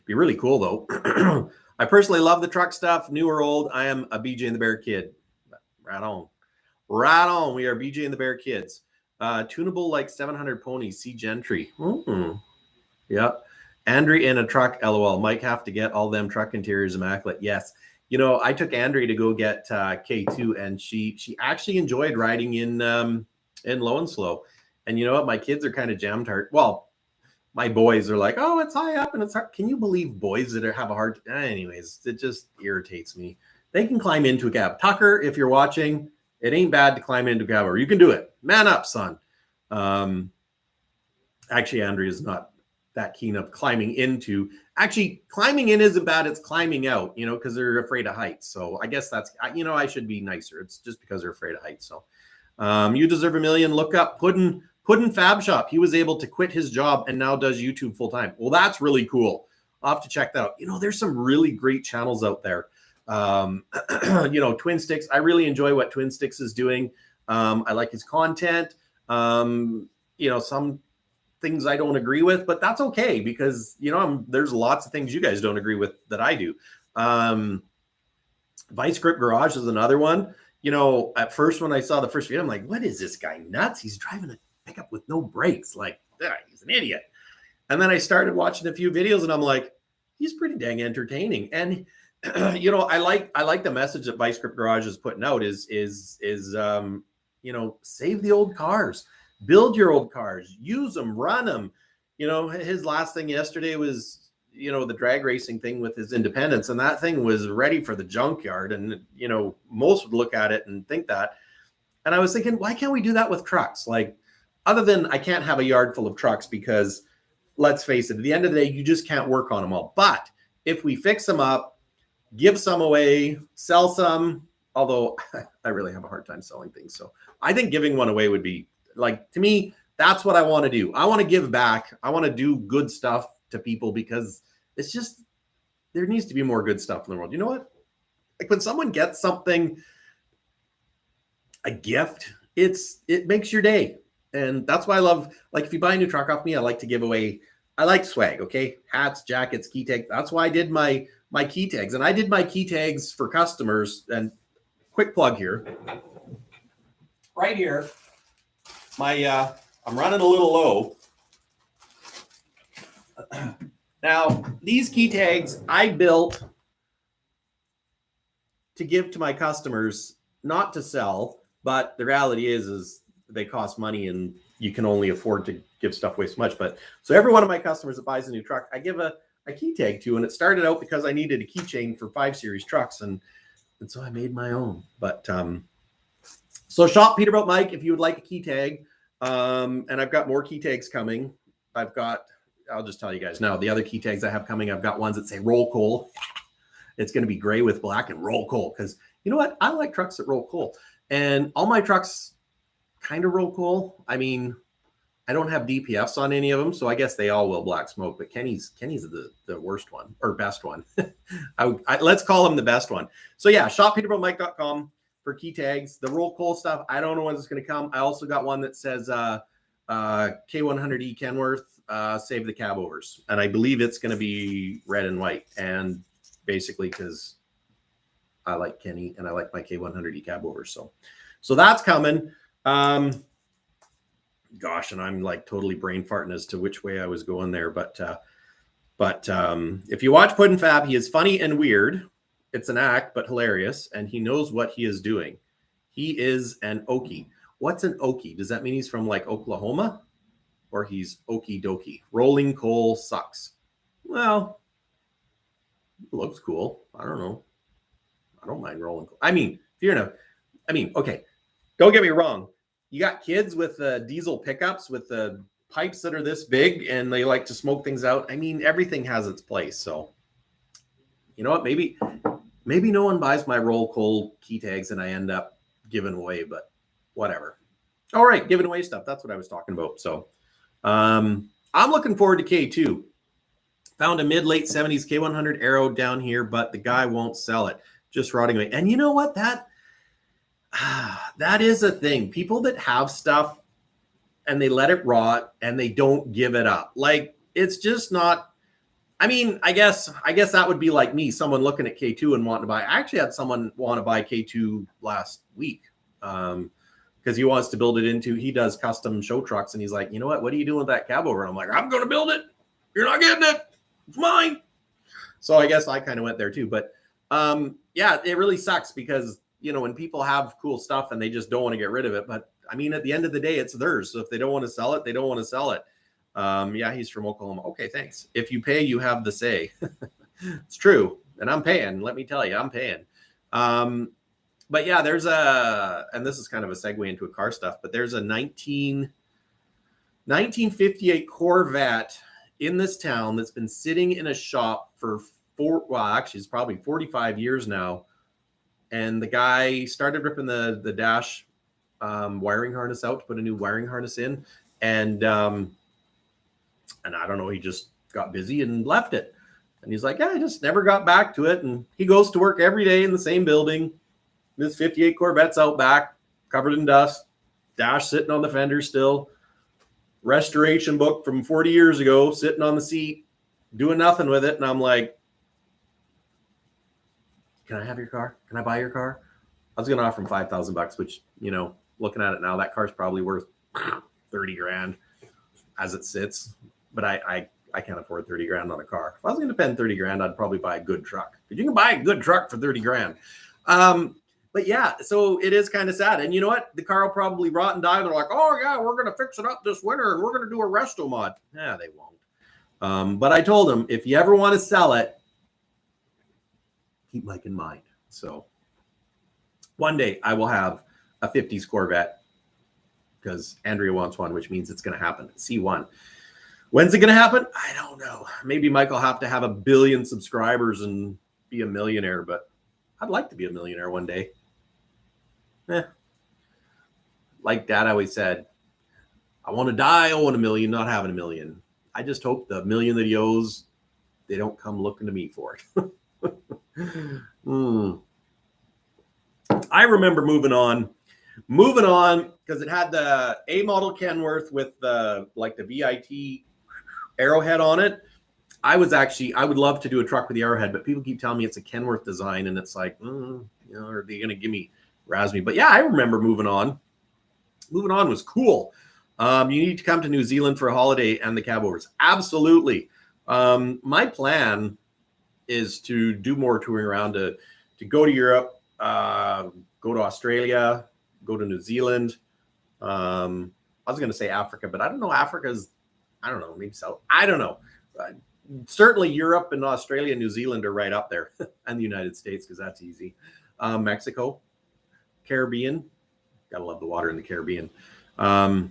be really cool though. I personally love the truck stuff, new or old. I am a BJ and the Bear kid. Right on. Right on. We are BJ and the Bear kids. Tunable like 700 ponies. See Gentry. Yep. Andre in a truck, LOL. Mike have to get all them truck interiors immaculate. Yes. You know, I took Andre to go get K2, and she actually enjoyed riding in Low and Slow. And you know what? My kids are kind of jammed hard. Well, my boys are like, oh, it's high up and it's hard. Can you believe boys that have a hard time? Anyways, it just irritates me. They can climb into a cab. Tucker, if you're watching, it ain't bad to climb into a cab, or you can do it. Man up, son. Actually, Andre is not that keen of climbing into. Actually, climbing in isn't bad. It's climbing out, you know, because they're afraid of heights. So I guess that's, you know, I should be nicer. It's just because they're afraid of heights. So you deserve a million. Look up Puddin Fab Shop. He was able to quit his job and now does YouTube full time. Well, that's really cool. I'll have to check that out. You know, there's some really great channels out there. You know, Twin Sticks. I really enjoy what Twin Sticks is doing. I like his content. You know, some things I don't agree with, but that's okay, because, you know, there's lots of things you guys don't agree with that I do. Vice Grip Garage is another one. You know, at first when I saw the first video, I'm like, what is this guy nuts? He's driving a pickup with no brakes. Like, he's an idiot. And then I started watching a few videos and I'm like, he's pretty dang entertaining. And you know, I like the message that Vice Grip Garage is putting out is you know, save the old cars. Build your old cars, use them, run them. You know, his last thing yesterday was, you know, the drag racing thing with his Independence, and that thing was ready for the junkyard. And, you know, most would look at it and think that. And I was thinking, why can't we do that with trucks? Like, other than I can't have a yard full of trucks, because let's face it, at the end of the day, you just can't work on them all. But if we fix them up, give some away, sell some, although I really have a hard time selling things. So I think giving one away would be, like, to me, that's what I want to do. I want to give back. I want to do good stuff to people, because it's just, there needs to be more good stuff in the world. You know what? Like, when someone gets something, a gift, it makes your day. And that's why I love, like, if you buy a new truck off me, I like to give away, I like swag, okay? Hats, jackets, key tags. That's why I did my key tags. And I did my key tags for customers. And quick plug here. Right here. I'm running a little low. Now, these key tags I built to give to my customers, not to sell, but the reality is they cost money and you can only afford to give stuff away so much. But so every one of my customers that buys a new truck, I give a key tag to, and it started out because I needed a keychain for 5 Series trucks, and so I made my own. But so shop Peterbilt Mike if you would like a key tag. And I've got more key tags coming. I'll just tell you guys now, the other key tags I have coming, I've got ones that say roll coal. It's going to be gray with black and roll coal, because you know what? I like trucks that roll coal, and all my trucks kind of roll coal. I mean, I don't have DPFs on any of them, so I guess they all will black smoke, but Kenny's the worst one, or best one. Let's call him the best one. So yeah, shoppeterbiltmike.com for key tags. The roll coal stuff, I don't know when it's going to come. I also got one that says K100E Kenworth, save the Cabovers, and I believe it's going to be red and white, and basically because I like Kenny and I like my K100E Cabovers. So that's coming. Gosh, and I'm like totally brain farting as to which way I was going there, but if you watch Puddin' Fab, he is funny and weird. It's an act, but hilarious, and he knows what he is doing. He is an Okie. What's an Okie? Does that mean he's from like Oklahoma, or he's Okie dokie? Rolling coal sucks. Well, it looks cool. I don't know. I don't mind rolling coal. I mean, if you're okay, don't get me wrong. You got kids with diesel pickups with the pipes that are this big and they like to smoke things out. I mean, everything has its place. So, you know what? Maybe no one buys my roll coal key tags and I end up giving away, but whatever. All right, giving away stuff. That's what I was talking about. So I'm looking forward to K2. Found a mid-late 70s K100 Aero down here, but the guy won't sell it. Just rotting away. And you know what? That is a thing. People that have stuff and they let it rot and they don't give it up. Like, it's just not. I mean, I guess that would be like me, someone looking at K2 and wanting to buy. I actually had someone want to buy K2 last week because he wants to build it into. He does custom show trucks, and he's like, you know what? What are you doing with that Cabover? And I'm like, I'm going to build it. You're not getting it. It's mine. So I guess I kind of went there too. But yeah, it really sucks because, you know, when people have cool stuff and they just don't want to get rid of it. But I mean, at the end of the day, it's theirs. So if they don't want to sell it, they don't want to sell it. Yeah, he's from Oklahoma. Okay, thanks. If you pay, you have the say. It's true. And I'm paying. Let me tell you, I'm paying. But yeah, there's and this is kind of a segue into a car stuff, but there's a 1958 Corvette in this town that's been sitting in a shop for actually it's probably 45 years now. And the guy started ripping the dash wiring harness out to put a new wiring harness in. And I don't know, he just got busy and left it. And he's like, yeah, I just never got back to it. And he goes to work every day in the same building. This 58 Corvette's out back, covered in dust, dash sitting on the fender still. Restoration book from 40 years ago, sitting on the seat, doing nothing with it. And I'm like, can I have your car? Can I buy your car? I was going to offer him $5,000, which, you know, looking at it now, that car's probably worth 30 grand as it sits. But I can't afford 30 grand on a car. If I was going to spend 30 grand, I'd probably buy a good truck. Because you can buy a good truck for 30 grand. But yeah, so it is kind of sad. And you know what? The car will probably rot and die. They're like, oh yeah, we're going to fix it up this winter and we're going to do a resto mod. Yeah, they won't. But I told them, if you ever want to sell it, keep Mike in mind. So one day I will have a 50s Corvette because Andrea wants one, which means it's going to happen. C1. When's it going to happen? I don't know. Maybe Mike will have to have 1 billion subscribers and be a millionaire, but I'd like to be a millionaire one day. Like Dad always said, I want to die owing 1 million, not having 1 million. I just hope the 1 million that he owes, they don't come looking to me for it. I remember moving on because it had the A model Kenworth with the VIT arrowhead on it. I would love to do a truck with the arrowhead, but people keep telling me it's a Kenworth design, and it's like, you know, are they going to razz me? But yeah, I remember moving on. Moving on was cool. You need to come to New Zealand for a holiday and the Cabovers. Absolutely. My plan is to do more touring around, to go to Europe, go to Australia, go to New Zealand. I was going to say Africa, but I don't know. I don't know, maybe South. I don't know. Certainly Europe and Australia and New Zealand are right up there, and the United States, because that's easy. Mexico, Caribbean. Gotta love the water in the Caribbean. At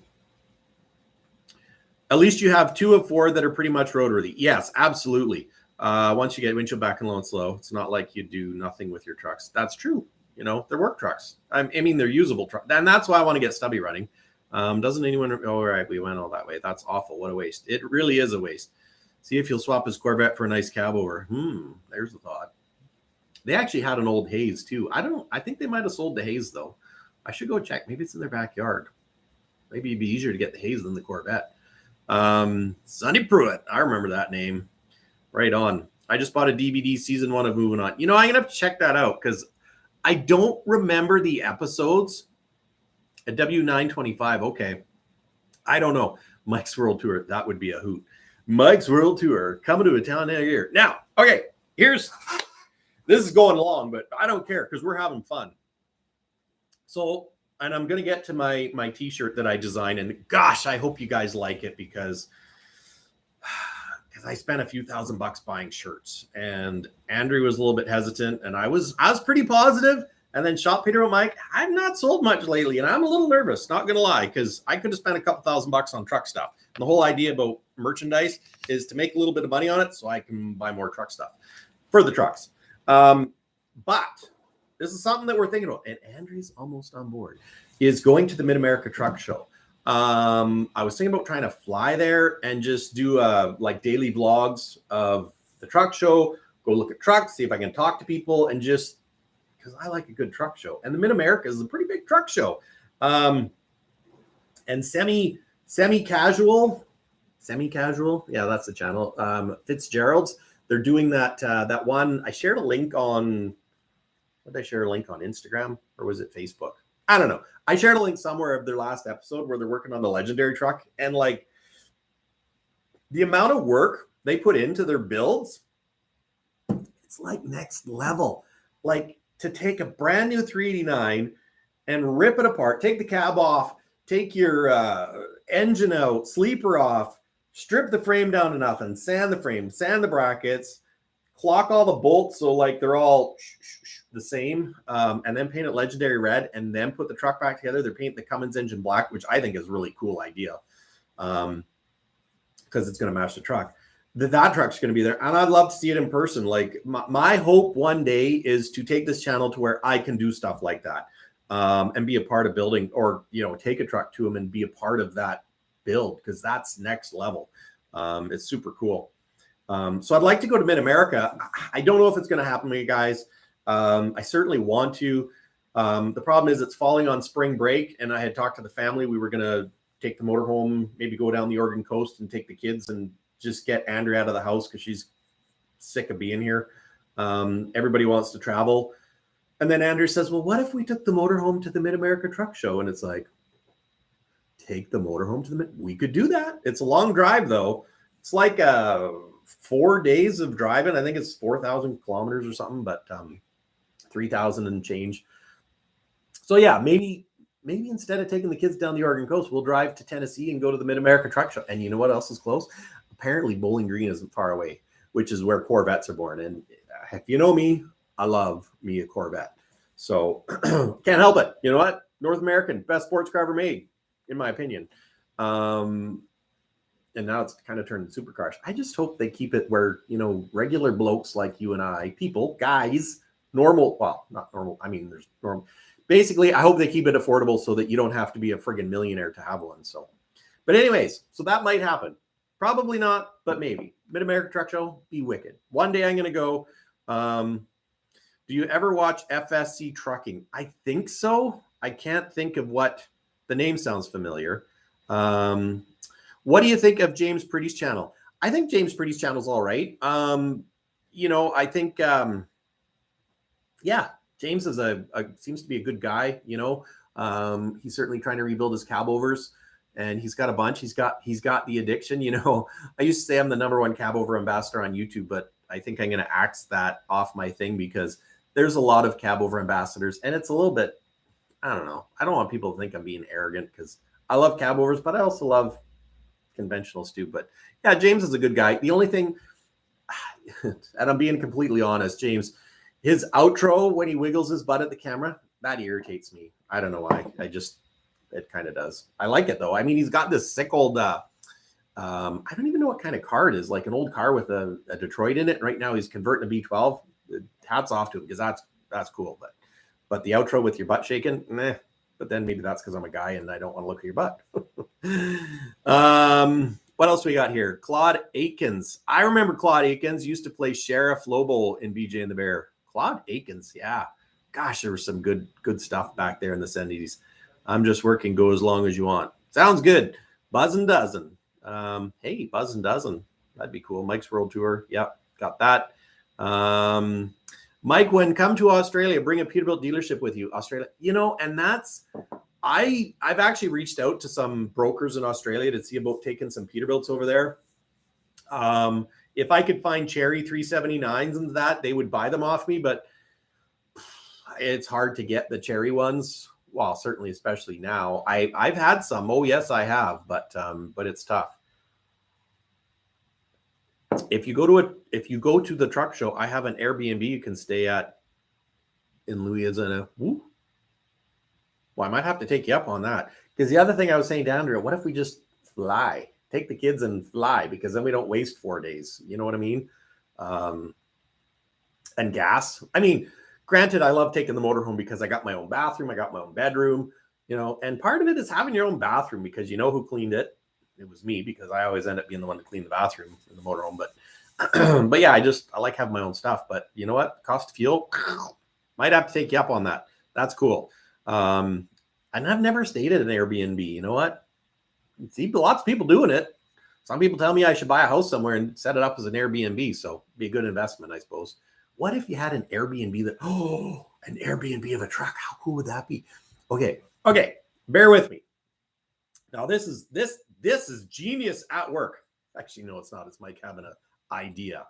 least you have 2 of 4 that are pretty much roadworthy. Yes, absolutely. Once you get windshield back and low and slow, it's not like you do nothing with your trucks. That's true. You know, they're work trucks. I mean, they're usable trucks. And that's why I want to get stubby running. Doesn't anyone? Oh, right, we went all that way. That's awful. What a waste. It really is a waste. See if you'll swap his Corvette for a nice Cabover. There's a thought. They actually had an old Haze too. I think they might have sold the Haze though. I should go check. Maybe it's in their backyard. Maybe it'd be easier to get the Haze than the Corvette. Sonny Pruitt. I remember that name. Right on. I just bought a DVD season 1 of Moving On. You know, I'm going to have to check that out because I don't remember the episodes. A W925. Okay. I don't know. Mike's World Tour. That would be a hoot. Mike's World Tour coming to a town near here. Now, okay, this is going long, but I don't care because we're having fun. So, and I'm going to get to my t-shirt that I designed, and gosh, I hope you guys like it because I spent a few $1,000 buying shirts, and Andrew was a little bit hesitant, and I was pretty positive. And then Shop Peterbilt Mike, I've not sold much lately, and I'm a little nervous, not gonna lie, because I could have spent a couple $1,000 on truck stuff. And the whole idea about merchandise is to make a little bit of money on it so I can buy more truck stuff for the trucks. But this is something that we're thinking about, and Andrew's almost on board, is going to the Mid-America Truck Show. I was thinking about trying to fly there and just do like daily vlogs of the truck show, go look at trucks, see if I can talk to people, and just because I like a good truck show. And the Mid-America is a pretty big truck show. And semi-casual, yeah, that's the channel. Fitzgerald's, they're doing that one. I shared a link on, what did I share a link on Instagram, or was it Facebook? I don't know. I shared a link somewhere of their last episode where they're working on the legendary truck, and like the amount of work they put into their builds, it's like next level. Like to take a brand new 389 and rip it apart, take the cab off, take your engine out, sleeper off, strip the frame down to nothing, sand the frame, sand the brackets, clock all the bolts so like they're all the same, and then paint it legendary red, and then put the truck back together. They're painting the Cummins engine black, which I think is a really cool idea, because it's going to match the truck. That truck's going to be there, and I'd love to see it in person. Like my hope one day is to take this channel to where I can do stuff like that, and be a part of building, or take a truck to them and be a part of that build, because that's next level. It's super cool. So I'd like to go to Mid-America. I don't know if it's going to happen to you guys. I certainly want to. The problem is it's falling on spring break, and I had talked to the family. We were going to take the motorhome, maybe go down the Oregon coast and take the kids and just get Andrea out of the house because she's sick of being here. Everybody wants to travel. And then Andrew says, well, what if we took the motorhome to the Mid-America Truck Show? And it's like, take the motorhome to the we could do that. It's a long drive, though. It's like 4 days of driving. I think it's 4,000 kilometers or something, but 3,000 and change. So yeah, maybe instead of taking the kids down the Oregon coast, we'll drive to Tennessee and go to the Mid-America Truck Show. And you know what else is close? Apparently Bowling Green isn't far away, which is where Corvettes are born. And if you know me, I love me a Corvette. So can't help it. You know what? North American, best sports car ever made, in my opinion. And now it's kind of turned into supercars. I just hope they keep it where, regular blokes like you and I, people, guys, normal, well, not normal. I mean, there's normal. Basically, I hope they keep it affordable so that you don't have to be a friggin' millionaire to have one. So, but anyways, so that might happen. Probably not, but maybe. Mid-America Truck Show, be wicked. One day I'm going to go. Do you ever watch FSC Trucking? I think so. I can't think of what the name sounds familiar. What do you think of James Pretty's channel? I think James Pretty's channel is all right. I think, yeah, James is seems to be a good guy. He's certainly trying to rebuild his Cabovers, and he's got a bunch. He's got the addiction. I used to say I'm the #1 Cabover ambassador on YouTube, but I think I'm going to axe that off my thing because there's a lot of Cabover ambassadors, and it's a little bit, I don't know. I don't want people to think I'm being arrogant because I love Cabovers, but I also love conventionals too. But yeah, James is a good guy. The only thing, and I'm being completely honest, James, his outro when he wiggles his butt at the camera, that irritates me. I don't know why. It kind of does. I like it though. I mean, he's got this sick old, I don't even know what kind of car it is, like an old car with a Detroit in it. Right now he's converting a V12. Hats off to him because that's cool. But the outro with your butt shaking, meh. But then maybe that's because I'm a guy and I don't want to look at your butt. What else we got here? Claude Aikens. I remember Claude Aikens used to play Sheriff Lobo in BJ and the Bear. Claude Aikens, yeah. Gosh, there was some good stuff back there in the 70s. I'm just working, go as long as you want. Sounds good. Buzz and Dozen. Hey, Buzz and Dozen. That'd be cool. Mike's World Tour. Yep, got that. Mike, when come to Australia, bring a Peterbilt dealership with you. Australia, and that's, I've actually reached out to some brokers in Australia to see about taking some Peterbilts over there. If I could find cherry 379s and that, they would buy them off me, but it's hard to get the cherry ones. Well, certainly, especially now. I've had some. Oh, yes, I have, but it's tough. If you go to the truck show, I have an Airbnb you can stay at in Louisiana. Woo. Well, I might have to take you up on that. Because the other thing I was saying to Andrea, what if we just fly? Take the kids and fly, because then we don't waste 4 days. You know what I mean? And gas. I mean, granted, I love taking the motorhome because I got my own bathroom. I got my own bedroom. and part of it is having your own bathroom, because you know who cleaned it. It was me, because I always end up being the one to clean the bathroom in the motorhome. But yeah, I like having my own stuff. But you know what? Cost of fuel, might have to take you up on that. That's cool. And I've never stayed at an Airbnb. You know what? See lots of people doing it. Some people tell me I should buy a house somewhere and set it up as an Airbnb. So be a good investment, I suppose. What if you had an Airbnb an Airbnb of a truck? How cool would that be? Okay. Bear with me. Now this is genius at work. Actually, no, it's not. It's Mike having an idea.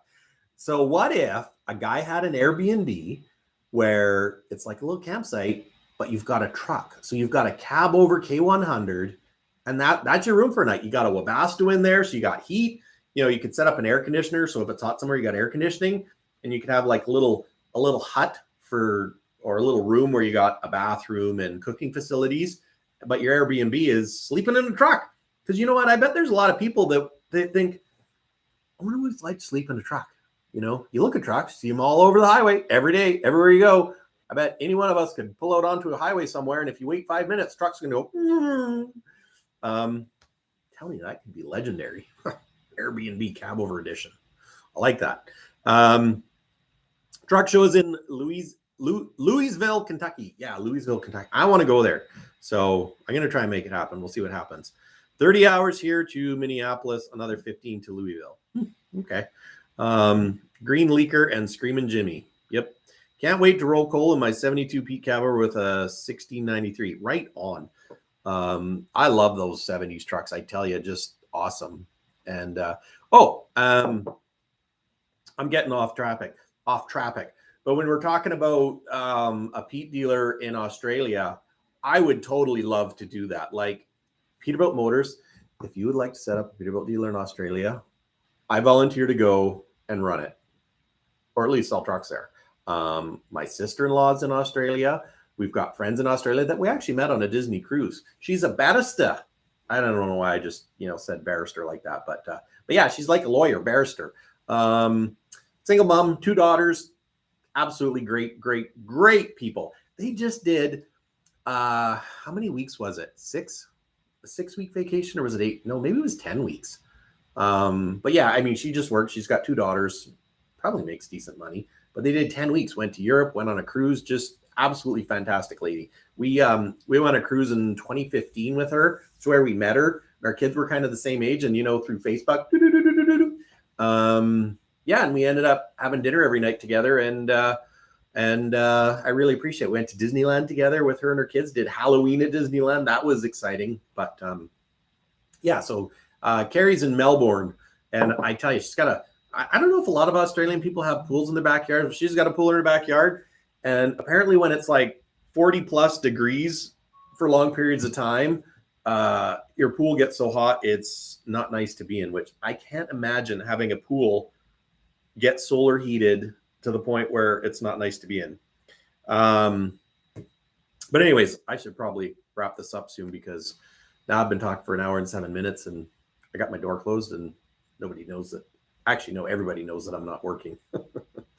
So what if a guy had an Airbnb where it's like a little campsite, but you've got a truck. So you've got a Cabover K100, and that's your room for a night. You got a Webasto in there, so you got heat. You could set up an air conditioner, so if it's hot somewhere, you got air conditioning, and you could have like a little hut or a little room where you got a bathroom and cooking facilities, but your Airbnb is sleeping in a truck. Because you know what? I bet there's a lot of people that they think, I wonder what it's like to sleep in a truck. You look at trucks, see them all over the highway every day, everywhere you go. I bet any one of us could pull out onto a highway somewhere, and if you wait 5 minutes, truck's going to go. Tell you, that could be legendary. Airbnb Cabover edition. I like that. Truck show is in Louisville, Kentucky. Yeah, Louisville, Kentucky. I want to go there. So I'm going to try and make it happen. We'll see what happens. 30 hours here to Minneapolis, another 15 to Louisville. Okay. Green Leaker and Screamin' Jimmy. Yep. Can't wait to roll coal in my 72 Pete Cabover with a 1693. Right on. I love those 70s trucks. I tell you, just awesome. And I'm getting off traffic. But when we're talking about a Pete dealer in Australia, I would totally love to do that. Like Peterbilt Motors, if you would like to set up a Peterbilt dealer in Australia, I volunteer to go and run it, or at least sell trucks there. My sister-in-law's in Australia. We've got friends in Australia that we actually met on a Disney cruise. She's a barrister. I don't know why I just, said barrister like that, but yeah, she's like a lawyer, barrister. Single mom, 2 daughters, absolutely great people. They just did, how many weeks was it? 6? A 6-week vacation, or was it 8? No, maybe it was 10 weeks. But yeah, I mean, she just works. She's got 2 daughters, probably makes decent money, but they did 10 weeks, went to Europe, went on a cruise, just absolutely fantastic lady. We went on a cruise in 2015 with her. It's where we met her. Our kids were kind of the same age, and through Facebook. Yeah, and we ended up having dinner every night together, and I really appreciate it. We went to Disneyland together with her and her kids, did Halloween at Disneyland. That was exciting. But yeah, so Carrie's in Melbourne, and I tell you, she's got I don't know if a lot of Australian people have pools in their backyard, but she's got a pool in her backyard. And apparently when it's like 40 plus degrees for long periods of time, your pool gets so hot, it's not nice to be in, which I can't imagine having a pool get solar heated to the point where it's not nice to be in. But anyways, I should probably wrap this up soon, because now I've been talking for 1 hour and 7 minutes, and I got my door closed, and nobody knows that. Actually, no, everybody knows that I'm not working.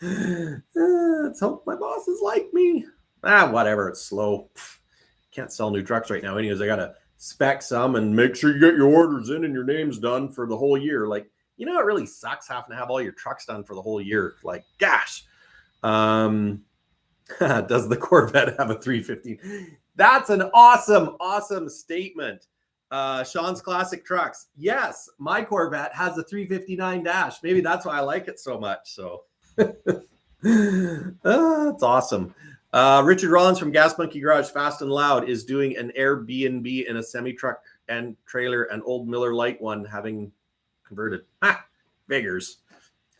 Let's hope my bosses like me. Whatever. It's slow. Can't sell new trucks right now. Anyways, I got to spec some and make sure you get your orders in and your name's done for the whole year. Like, it really sucks having to have all your trucks done for the whole year. Like, gosh. Does the Corvette have a 315? That's an awesome statement. Sean's Classic Trucks. Yes, my Corvette has a 359 dash. Maybe that's why I like it so much. So it's awesome. Richard Rollins from Gas Monkey Garage, Fast and Loud, is doing an Airbnb in a semi-truck and trailer, an old Miller Lite one, having converted. Figures.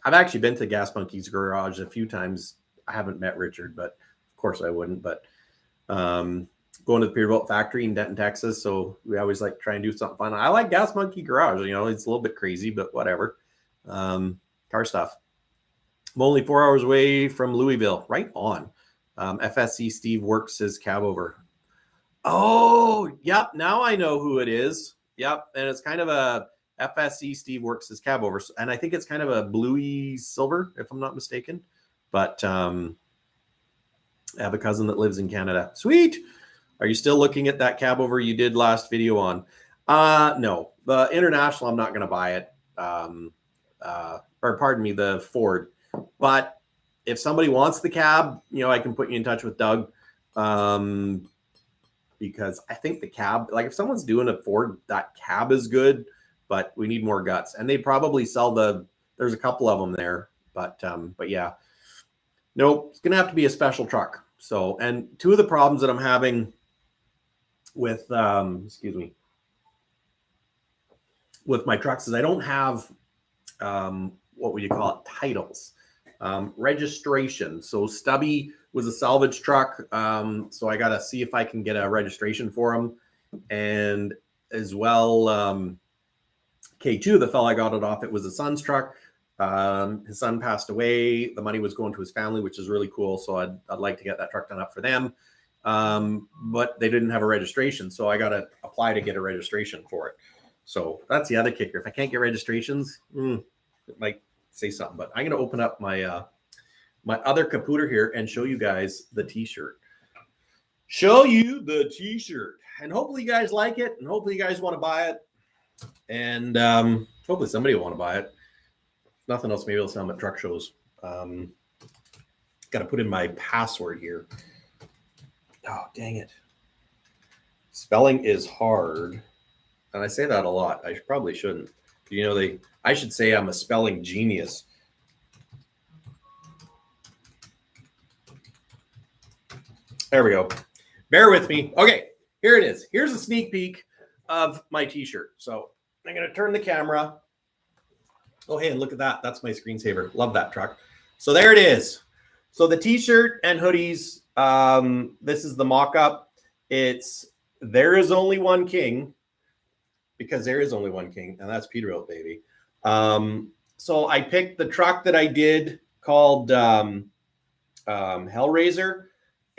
I've actually been to Gas Monkey's garage a few times. I haven't met Richard, but of course I wouldn't. But going to the Peterbilt factory in Denton, Texas. So we always like to try and do something fun. I like Gas Monkey Garage. It's a little bit crazy, but whatever. Car stuff. I'm only 4 hours away from Louisville. Right on. FSC Steve works his Cabover. Oh, yep. Now I know who it is. Yep. And it's kind of a FSC Steve works his Cabover. And I think it's kind of a bluey silver, if I'm not mistaken. But I have a cousin that lives in Canada. Sweet. Are you still looking at that Cabover you did last video on? No, the International, I'm not going to buy it. Or pardon me, the Ford. But if somebody wants the cab, I can put you in touch with Doug. Because I think the cab, like if someone's doing a Ford, that cab is good, but we need more guts. And they probably sell there's a couple of them there, but yeah, nope, it's going to have to be a special truck. So, and two of the problems that I'm having with, with my trucks is I don't have, what would you call it? Titles, registration. So Stubby was a salvage truck. So I got to see if I can get a registration for him. And as well, K2, the fella I got it off, it was a son's truck. His son passed away. The money was going to his family, which is really cool. So I'd like to get that truck done up for them. But they didn't have a registration. So I got to apply to get a registration for it. So that's the other kicker. If I can't get registrations, it might say something. But I'm going to open up my my other caputer here and show you guys the t-shirt. Show you the t-shirt. And hopefully you guys like it. And hopefully you guys want to buy it. And hopefully somebody will want to buy it. If nothing else, maybe I'll sell them at truck shows. Got to put in my password here. Oh, dang it. Spelling is hard. And I say that a lot. I probably shouldn't. I should say I'm a spelling genius. There we go. Bear with me. Okay, here it is. Here's a sneak peek of my t-shirt. So I'm going to turn the camera. Oh, hey, and look at that. That's my screensaver. Love that truck. So there it is. So the t-shirt and hoodies, this is the mock-up. It's There Is Only One King, because there is only one king, and that's Peterbilt, baby. So I picked the truck that I did called Hellraiser,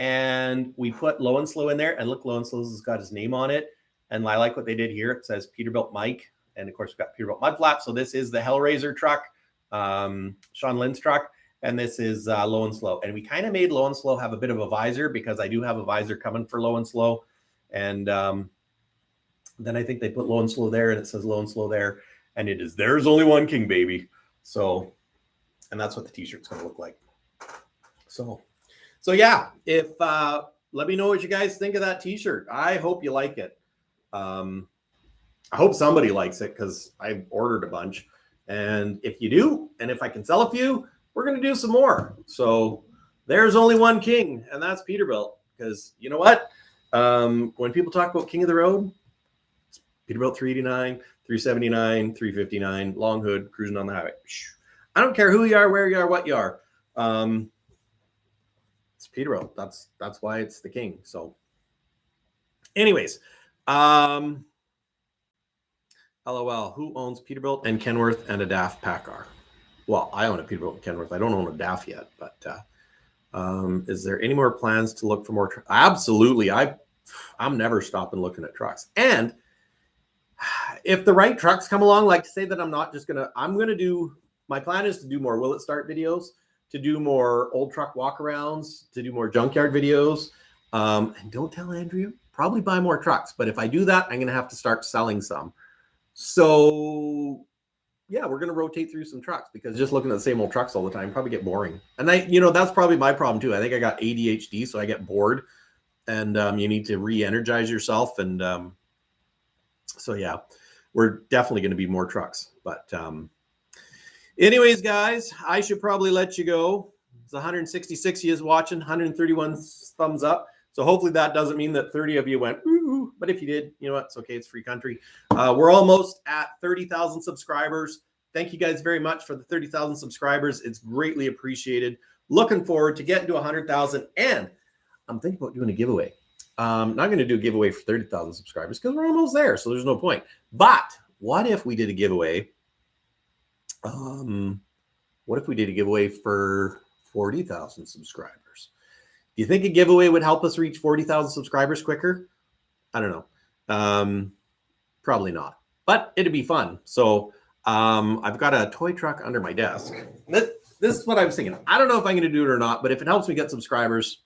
and we put Low and Slow in there. And look, Low and Slow has got his name on it. And I like what they did here. It says Peterbilt Mike. And of course, we've got Peterbilt Mud Flap. So this is the Hellraiser truck, Sean Lynn's truck. And this is Low and Slow. And we kind of made Low and Slow have a bit of a visor, because I do have a visor coming for Low and Slow. And then I think they put Low and Slow there, and it says Low and Slow there. And it is There's Only One King, baby. So, and that's what the t-shirt's going to look like. So yeah, let me know what you guys think of that t-shirt. I hope you like it. I hope somebody likes it, because I've ordered a bunch. And if you do, and if I can sell a few, we're going to do some more. So there's only one king, and that's Peterbilt. Because you know what? When people talk about King of the Road, it's Peterbilt 389, 379, 359, long hood, cruising on the highway. I don't care who you are, where you are, what you are. It's Peterbilt. That's why it's the king. So anyways, LOL, who owns Peterbilt and Kenworth and a DAF Packard? Well, I own a Peterbilt and Kenworth. I don't own a DAF yet, but is there any more plans to look for more? Absolutely. I'm never stopping looking at trucks. And if the right trucks come along, like to say that I'm not just I'm going to do, my plan is to do more Will It Start videos, to do more old truck walkarounds, to do more junkyard videos. And don't tell Andrew, probably buy more trucks. But if I do that, I'm going to have to start selling some. So yeah, we're going to rotate through some trucks, because just looking at the same old trucks all the time probably get boring. And that's probably my problem too. I think I got ADHD, so I get bored, and you need to re-energize yourself. And so yeah, we're definitely going to be more trucks. But anyways, guys, I should probably let you go. It's 166 you is watching, 131 thumbs up. So hopefully that doesn't mean that 30 of you went, ooh, but if you did, you know what? It's okay. It's free country. We're almost at 30,000 subscribers. Thank you guys very much for the 30,000 subscribers. It's greatly appreciated. Looking forward to getting to 100,000. And I'm thinking about doing a giveaway. I'm not going to do a giveaway for 30,000 subscribers, because we're almost there. So there's no point. But what if we did a giveaway? What if we did a giveaway for 40,000 subscribers? Do you think a giveaway would help us reach 40,000 subscribers quicker? I don't know. Probably not, but it'd be fun. So I've got a toy truck under my desk. This is what I was thinking. I don't know if I'm going to do it or not, but if it helps me get subscribers,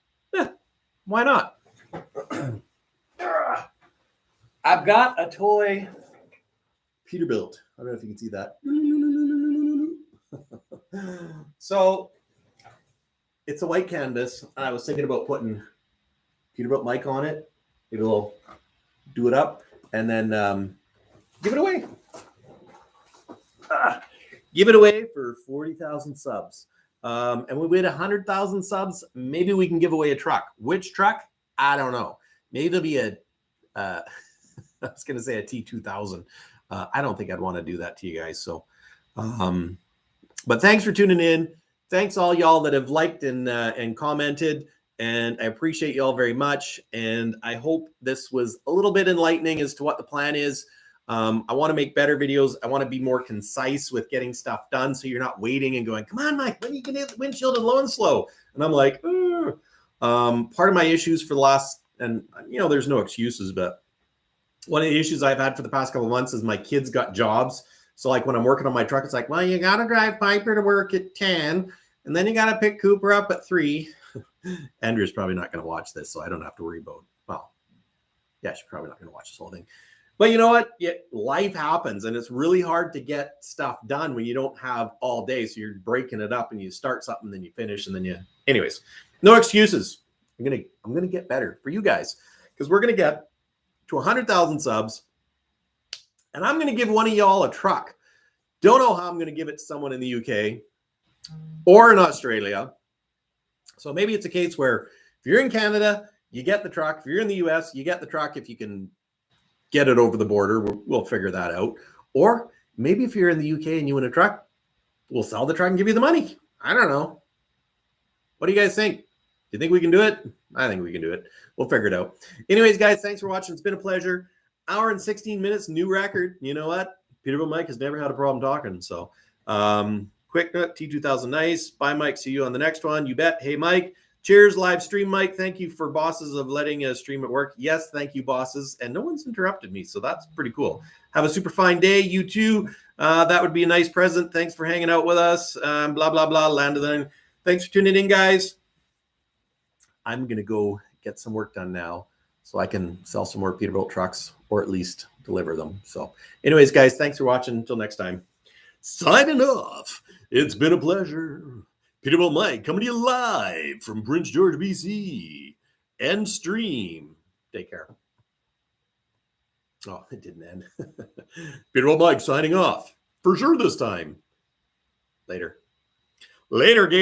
why not? I've got a toy Peterbilt. I don't know if you can see that. So it's a white canvas. I was thinking about putting Peterbilt Mike on it. Maybe we'll do it up and then give it away. Give it away for 40,000 subs. And when we hit 100,000 subs, maybe we can give away a truck. Which truck? I don't know. Maybe there'll be a, I was going to say a T2000. I don't think I'd want to do that to you guys. So, but thanks for tuning in. Thanks all y'all that have liked and commented. And I appreciate y'all very much. And I hope this was a little bit enlightening as to what the plan is. I want to make better videos. I want to be more concise with getting stuff done. So you're not waiting and going, come on, Mike, when are you going to hit the windshield and low and slow? And I'm like, part of my issues for the last, and you know, there's no excuses, but one of the issues I've had for the past couple of months is my kids got jobs. So like when I'm working on my truck, it's like, well, you got to drive Piper to work at 10 and then you got to pick Cooper up at 3. Andrew's probably not going to watch this, so I don't have to worry about, well, yeah, she's probably not going to watch this whole thing. But you know what? Life happens, and it's really hard to get stuff done when you don't have all day. So you're breaking it up, and you start something, then you finish, and then you. Anyways, no excuses. I'm gonna get better for you guys because we're gonna get to 100,000 subs, and I'm gonna give one of y'all a truck. Don't know how I'm gonna give it to someone in the UK or in Australia. So maybe it's a case where if you're in Canada, you get the truck. If you're in the US, you get the truck. If you can get it over the border, we'll figure that out. Or maybe if you're in the UK and you win a truck, we'll sell the truck and give you the money. I don't know. What do you guys think? Do you think we can do it? I think we can do it. We'll figure it out. Anyways, guys, thanks for watching. It's been a pleasure. Hour and 16 minutes, new record. You know what? Peterbilt Mike has never had a problem talking. So quick note, T2000 nice. Bye, Mike. See you on the next one. You bet. Hey, Mike. Cheers, live stream, Mike. Thank you for bosses of letting us stream at work. Yes, thank you, bosses. And no one's interrupted me, so that's pretty cool. Have a super fine day. You too. That would be a nice present. Thanks for hanging out with us. Blah, blah, blah. Landon. Thanks for tuning in, guys. I'm going to go get some work done now so I can sell some more Peterbilt trucks or at least deliver them. So anyways, guys, thanks for watching. Until next time. Signing off. It's been a pleasure. Peterbilt Mike coming to you live from Prince George, BC. End stream. Take care. Oh, it didn't end. Peterbilt Mike signing off. For sure this time. Later. Later, game.